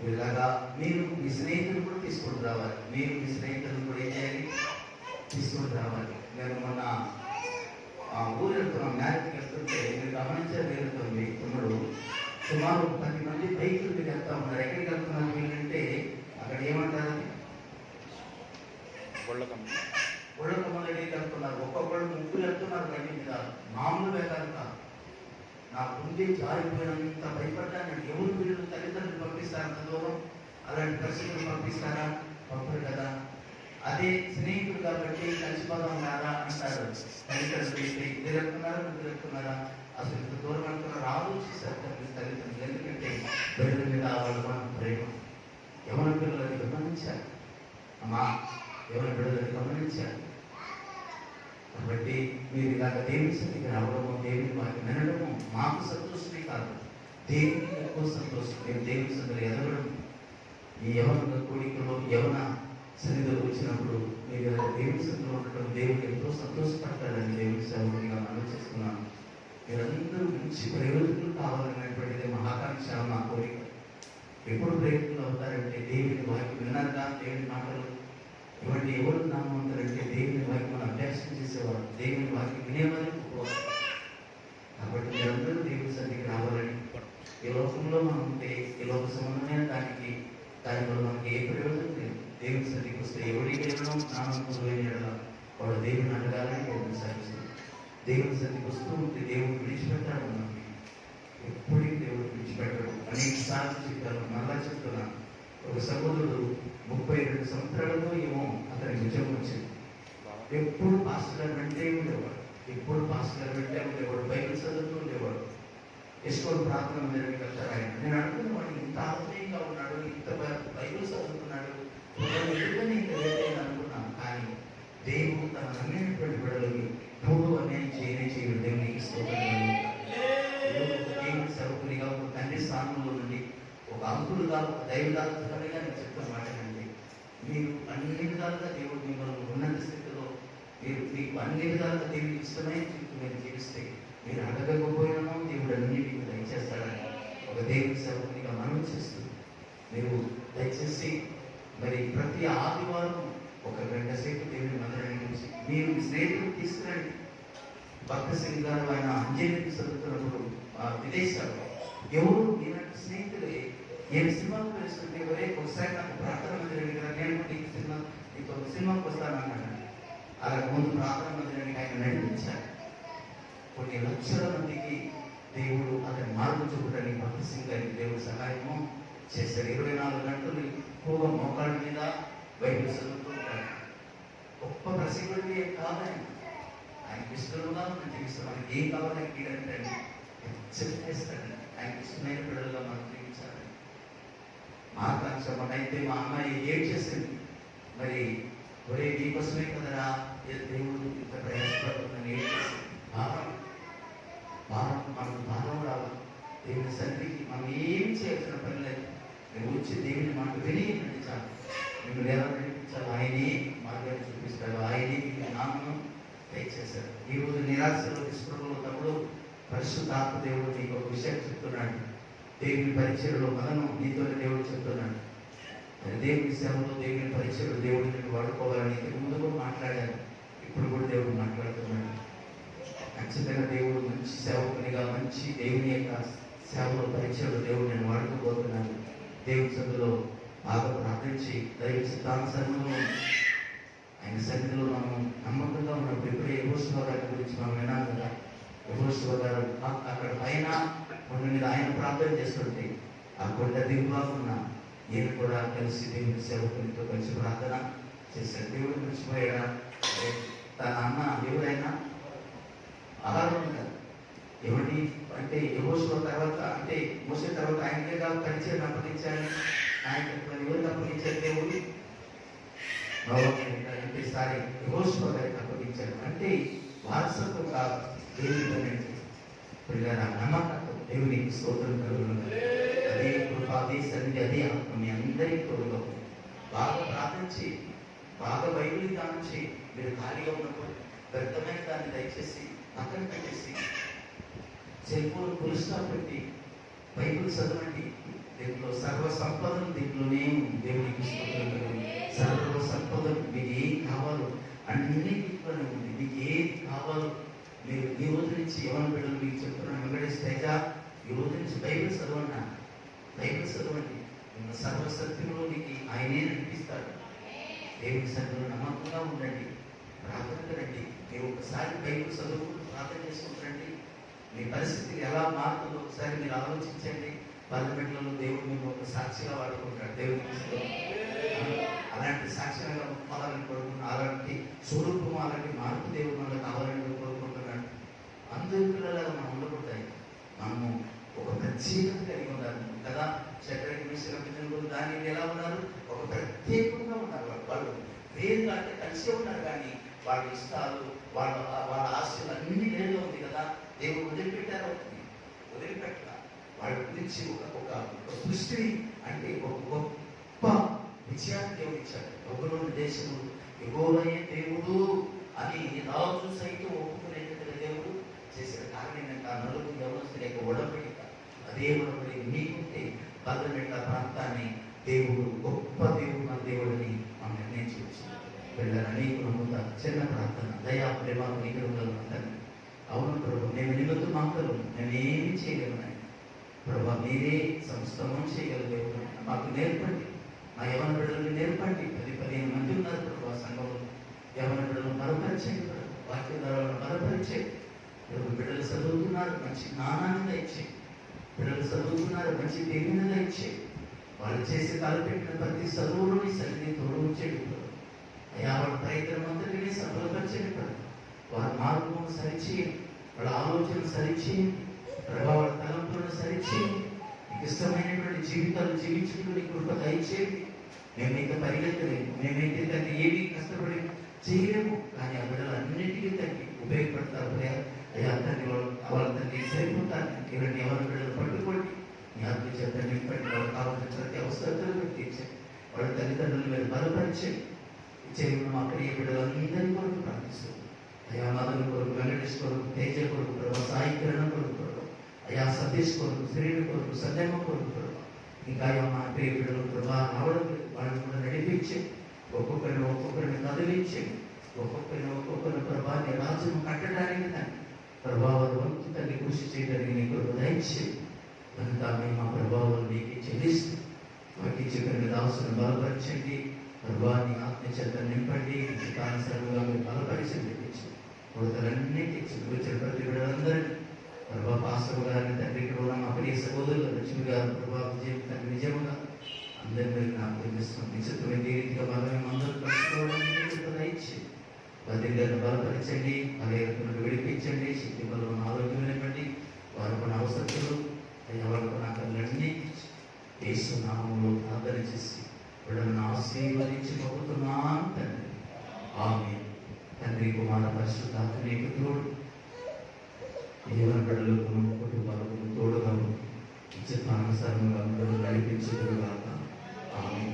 ఇలాగా మీరు మీ స్నేహితులు కూడా తీసుకొని రావాలి. మీరు మీ స్నేహితులను కూడా ఏం చేయాలి? తీసుకొని రావాలి. నేను మొన్న ఊరు వెళ్తున్నాం, మ్యారేజ్కి వెళ్తుంటే మీరు గమనించారు వెళ్తుంది తమ్ముడు, సుమారు 10 మంది బైకులు మీద వెళ్తా ఉన్నారు. ఎక్కడికి వెళ్తున్నారు వీళ్ళంటే అక్కడ ఏమంటారు? ఒళ్ళకమ్మ దగ్గరికి వెళ్తున్నారు. ఒక్కొక్కళ్ళు ముగ్గురు వెళ్తున్నారు బండి మీద. మామూలు వేగాలు కాదు. నా గుండె జారిపోయినంత భయపడ్డాను. ఎవరు వీళ్ళు తల్లిదండ్రులు పంపిస్తారు అంత దూరం? అలాంటి పరిస్థితులు పంపిస్తారా? పంపరు కదా. అదే స్నేహితులు కాబట్టి కలిసిపోదాం రారా అంటారు. తల్లిదండ్రులు ఇద్దరు వెళ్తున్నారా, ముగ్గురు వెళ్తున్నారా? అసలు ఇంత దూరం వెళ్తున్నారు ఆలోచిస్తారు తల్లిదండ్రులు. ఎందుకంటే బిడ్డల మీద వాళ్ళు మన ప్రేమ. ఎవరి పిల్లలని గమనించాలి అమ్మా, ఎవరి బిడ్డలని గమనించాలి. కాబట్టి మీరు ఇలాగ దేవుని సన్నిధికి రావడము, దేవుని వారికి వినడము మాకు సంతోషమే కాదు, దేవునికి ఎక్కువ సంతోషం. మేము దేవుని సన్నిధిలో ఎదగడం, ఈ యవన కోరికలో యవన సన్నిధిలో వచ్చినప్పుడు మీరు దేవుని సన్నిధిలో ఉండడం దేవుడు ఎంతో సంతోషపడతాడని దేవుని సేవకునిగా ఆలోచిస్తున్నాను. మీరందరూ మంచి ప్రయోజనం కావాలనేటువంటిది మహాకాంక్ష, మా కోరిక. ఎప్పుడు ప్రయత్నం అవుతారంటే దేవుని వాక్యం వినరుగా, దేవుని మాటలు ఇవన్నీ ఎవరు నామంటారంటే దేవుని వాక్యం అభ్యాసం చేసేవారు, దేవుని వాక్యం వినేవారు. కాబట్టి మీరందరూ దేవుని సన్నిధికి రావాలని. ఈ లోకంలో మనం ఉంటే ఈ లోక సంబంధమైన దానివల్ల మనకి ఏ ప్రయోజనం లేదు. దేవుని సన్నిధికి వస్తే ఎవరికి వెళ్ళడం నామం పొందడం వాడు దేవుని అడగాలని దేవుని సాధిస్తుంది. దేవుని సన్నిధికి వస్తూ ఉంటే దేవుడు విడిచిపెట్టాడు. మనకి ఎప్పటికీ దేవుడు విడిచిపెట్టాడు. అనేక సార్లు చెప్పాను, మళ్ళా చెప్తున్నాను. ఒక సహోదరుడు 32 సంవత్సరాలతో ఏమో అతనికి ఉద్యోగం వచ్చింది. ఎప్పుడు పాస్టర్ వెంటే ఉండేవాడు, ఎప్పుడు పాస్టర్ వెంటే ఉండేవాడు, బైబిల్ చదువుతూ ఉండేవాడు. ఎస్కోల్ ప్రార్థన మందిరానికి వెళ్తారు ఆయన. నేను అనుకున్నవాడు ఇంత ఆత్మీయంగా ఉన్నాడు, ఇంత బైబిల్ చదువుతున్నాడు, ఎందుకని ఇంత లేదని అనుకున్నాను. కానీ దేవుడు తన నమ్మినటువంటి బిడ్డలకి మూడు అన్యాయం చేయడు. దేవునికి స్తోత్రం. దేవుని సరుకునిగా ఒక తండ్రి స్థానంలో నుండి ఒక అంకులుగా, ఒక దైవదాతగా నేను చెప్తున్న మాటనండి, మీరు అన్ని విధాలుగా దేవుడు మిమ్మల్ని ఉన్నత స్థితిలో మీకు అన్ని విధాలుగా దేవుడికి ఇష్టమైన జీవితం మీరు జీవిస్తే మీరు అడగకపోయినా దేవుడు అన్ని మీకు దయచేస్తాడని ఒక దేవుని సేవకునిగా మనం చేస్తూ మీరు దయచేసి మరి ప్రతి ఆదివారం 1 గంట సేపు దేవుని మందిరానికి వచ్చి మీరు మీ స్నేహితులు తీసుకురండి. భక్త సింగ్ గారు ఆయన ఇంజనీరింగ్ చదువుతున్నప్పుడు విదేశాలు ఎవరు మీలాంటి స్నేహితులే ఏం సినిమాకు తెలుస్తుంటే ఎవరే ఒకసారి నాకు ప్రార్థన మందిరానికి కదా, నేను నీకు ఒక సినిమాకి వస్తానన్నాడు. అలా ముందు ప్రార్థన మందిరానికి ఆయన నడిపించారు. కొన్ని లక్షల మందికి దేవుడు అతని మార్గం చూపడానికి భక్త సింగ్ గారికి దేవుడు సహాయము చేశారు. 24 గంటలు ఎక్కువగా మోకాళ్ళ మీద బైబిల్ చదువుతూ ఉంటారు. గొప్ప ప్రసిద్ధుడి కాదని ఆయనకి ఇష్టంగా జీవిస్తాం. మనకి ఏం కావాలని అంటే చెప్పేస్తాడండి. ఆయనకి ఇష్టమైన పిల్లలుగా మనం జీవించాలని ఆకాంక్ష. మనైతే మా అమ్మాయి ఏం చేసింది, మరి ఒరే నీకోసమే కదరా దేవుడు ఇంత ప్రయాసపడుతుందని ఏం చేసింది. మనకు భారం రావాలి. దేవుని సన్నిధికి మనం ఏం చేయాల్సిన పని లేదు. మేము వచ్చి దేవుని మాట విని నడిచాలి. మేము ఎలా నడిపించాలి, ఆయనే మార్గాన్ని చూపిస్తాడు, ఆయనే మీకు నామం దయచేశాడు. ఈరోజు నిరాశలో నిస్పృహలో తప్పుడు పరిశుద్ధాత్మ దేవుడు నీకు ఒక విషయం చెప్తున్నాడు. దేవుని పరిచయలో మనను నీతోనే దేవుడు చెప్తున్నాడు. దేవుని సేవలో దేవుని పరిచయలో దేవుడు నీకు వాడుకోవాలని ఇంతకు ముందు కూడా మాట్లాడాను, ఇప్పుడు కూడా దేవుడు మాట్లాడుతున్నాడు. ఖచ్చితంగా దేవుడు మంచి సేవకునిగా, మంచి దేవుని యొక్క సేవలో పరిచయంలో దేవుడు నేను వాడుకోబోతున్నాను. దేవుని సన్నిధిలో బాగా ప్రార్థించి దైవ చిత్తానుసరణలో ఆయన సన్నిధిలో మనం నమ్మకంగా ఉన్నప్పుడు ఇప్పుడే యెహోషువ గారి గురించి మనం విన్నాం కదా. యెహోషువ గారు అక్కడ పైన కొండ మీద ఆయన ప్రార్థన చేస్తుంటే ఆ కొండ దిగువన ఈయన కూడా కలిసి దేవుని సేవకునితో కలిసి ప్రార్థన చేశాడు. దేవుడు మర్చిపోయాడా? తన అన్న ఎవరైనా ఆహారం కదా ఎవరిని అంటే యెహోషువ తర్వాత అంటే మోసే తర్వాత ఆయనకేగా పరిచయం అప్పగించాలి. నాయకత్వాన్ని ఎవరికి అప్పగించారు? దేవుడు ఇంకోసారి యెహోషువ గారికి అప్పగించారు. అంటే వారసత్వం కాదు, దేవుని పని. పిల్లల నమ్మకత్వం దేవునికి స్తోత్రం కలుగును. అదే కృప, అదే సన్నిధి, అదే ఆత్మ మీ అందరికీ తోడుగా బాగా ప్రార్థించి బాగా బైబిల్ ధ్యానించి మీరు ఖాళీగా ఉన్నప్పుడు వ్యర్థమైన దాన్ని దయచేసి పక్కన పెట్టేసి సెల్ ఫోన్ ఫుల్ స్టాప్ పెట్టి బైబిల్ చదవండి. దీంట్లో సర్వ సంపదలు దీంట్లోనే ఉంది. దేవునికి స్తోత్రం కలుగును. సర్వ సంపదలు మీకు ఏం కావాలో అన్ని దీంట్లోనే ఉంది. మీకు ఏది కావాలో మీరు ఈ రోజు నుంచి యవన బిడ్డలు మీకు చెప్తున్నాను. వెంకటేష్ తేజ ఈ రోజు నుంచి బైబిల్ చదవండి. బైబిల్ చదవండి. సర్వసత్యంలో మీకు ఆయనే నడిపిస్తాడు. దేవుని సన్నిధిలో నమ్మకంగా ఉండండి. ప్రార్థనకు రండి. మీరు ఒకసారి బైబిల్ చదువుకుంటూ ప్రార్థన చేసుకుంటారండి. మీ పరిస్థితి ఎలా మారుతుందో ఒకసారి మీరు ఆలోచించండి. పార్లమెంట్లలో దేవుడు మీకు ఒక సాక్షిగా వాడుకుంటాడు. దేవునికి అలాంటి సాక్షిగా కావాలని కోరుకుంటున్నాను. అలాంటి స్వరూపం, అలాంటి మార్పు దేవుడు మనకు కావాలని కోరుకుంటున్నాడు. అందరిలాగా మనం ఉండకూడదు. మనము ఒక ప్రత్యేకత కలిగి ఉన్నారు కదా. శరీరానికి మిశ్రమ దాన్ని ఎలా ఉన్నారు? ఒక ప్రత్యేకంగా ఉన్నారు. వాళ్ళు వేరుగా అంటే కలిసే ఉన్నారు, కానీ వాళ్ళ ఇష్టాలు వాళ్ళ ఆశలు అన్ని వేరుగా ఉంది కదా. దేవుడు వదిలిపెట్టారు, వదిలిపెట్టాల వాళ్ళ గురించి ఒక సృష్టిని అంటే ఒక గొప్ప విజయాన్ని దేవుడు ఇచ్చాడు. ఒకరోజు దేశము యెహోవాయే దేవుడు అని రాజు సైతం ఒప్పుకునేటట్టుగా దేవుడు చేశాడు. కారణం ఏంటంటే ఆ నలుగురు యవనస్తుల యొక్క ఉడబడిక, అదే ఉడబడిక మీకుంటే పార్లమెంట్ ప్రాంతాన్ని దేవుడు గొప్ప దేవుడు మన దేవుడిని మనం నిర్ణయించవచ్చు. పిల్లలు అనేక నమ్ముతారు. చిన్న ప్రార్థన, దయా ప్రేమ నీకు ఉండాలి. అవును ప్రభు, నేను నిమిత్తం మాత్రం నేనేమి చేయగలను. ప్రభా మీరే సంస్థమం చేయగలిగేవు. మాకు నేర్పండి. మా యవన బిడ్డలను నేర్పండి. 10-15 మంది ఉన్నారు ప్రభు సంఘంలో. యవన బిడ్డలను బలపరిచేయండి. వాక్య ధరలను బలపరిచేయండి. బిడ్డలు చదువుతున్నారు, మంచి జ్ఞానాన్ని దయచేయండి. బిడ్డలు చదువుతున్నారు, మంచి దేవుని దయచేయండి. వాళ్ళు చేసి తలపెట్టిన ప్రతి చదువులోని సరిగ్గా తోడుచేయండి. అయ్యా వాళ్ళ ప్రయత్నం అంతటినీ సఫలపరిచేయండి. వారి మార్గమును సరిచేయండి. వాళ్ళ ఆలోచనలు సరిచేయండి. ప్రభావ తలంపులను సరిచేయండి. మీకు ఇష్టమైనటువంటి జీవితాలు జీవించుకుని కృప దయచేయండి. మేమైతే పరిగెత్తలేము, మేమైతే తగ్గి ఏమీ కష్టపడి చేయలేము, కానీ ఆ బిడ్డలు అన్నింటికీ తగ్గి ఉపయోగపడతారు. అయ్యా తండ్రి వాళ్ళ తండ్రి సరిపోతారు. ఇవన్నీ ఎవరి బిడ్డలు పట్టుకోండి. మీ ఆత్మ చేత నింపండి. వాళ్ళకి కావాల్సిన ప్రతి అవసరతలు తీర్చండి. వాళ్ళ తల్లిదండ్రులు మీరు బలపరిచండి. ఇచ్చేది మా ప్రియ బిడ్డలందరి కొరకు ప్రార్థిస్తుంది. అయ్యా మదన్ కొరకు, వెంకటేష్ కొరకు, తేజ కొరకు ప్రభావ, సాయి కిరణం కొరకు ప్రభావ, అయ్యా సతీష్ కొరకు, శ్రీని కొరకు, సందేమ కొరకు ప్రభావ, ఇంకా మా ప్రియ బిడ్డలు ప్రభావ రావడం వాళ్ళని కూడా నడిపించి ఒక్కొక్కరిని కదిలించండి. ఒక్కొక్కరిని ప్రభావాన్ని రాజ్యం కట్టడానికి దాన్ని ప్రభావాలు వంతు తల్లి కృషి చేయడానికి నీకు దయచేయండి. కనుక మేము మా ప్రభావాలు నీకు చెల్లిస్తూ వాటి చెప్పిన దాసును బలపరచండి. ప్రభావాన్ని ఆత్మచేత నింపండి. చిత్తానుసరంగా మీరు బలపరిచండి. కొడుతలన్నీ వచ్చిన ప్రతి బిడ్డలందరినీ ప్రభా పాస్టర్ గారిని తండ్రికి కూడా మా ప్రియ సహోదరులు లక్ష్మి గారు ప్రభావ విజయం తండ్రి నిజముగా అందరినీ నాకు తెలుస్తున్నాం. నిశ్చితమైన రీతిగా బలమే అందరూ కలుసుకోవడానికి దయచి బదిలీ గారిని బలపరచండి. అలాగే విడిపించండి. శక్తి బలం ఆరోగ్యం ఇవ్వండి. వారు కొన్ని అవసరాలు వాళ్ళకు నాకు అన్నీ యేసు నామములో ప్రార్థన చేసి బిడ్డలను ఆశీర్వదించి పంపుతున్నాను తండ్రి. ఆమేన్. తండ్రి కుమార పరిశుద్ధాత్మ నీకు తోడు. జీవన బిడ్డలకు కుటుంబాలకు తోడుగా చిత్తానుసారంగా నడిపించుదురుగాక. ఆమేన్.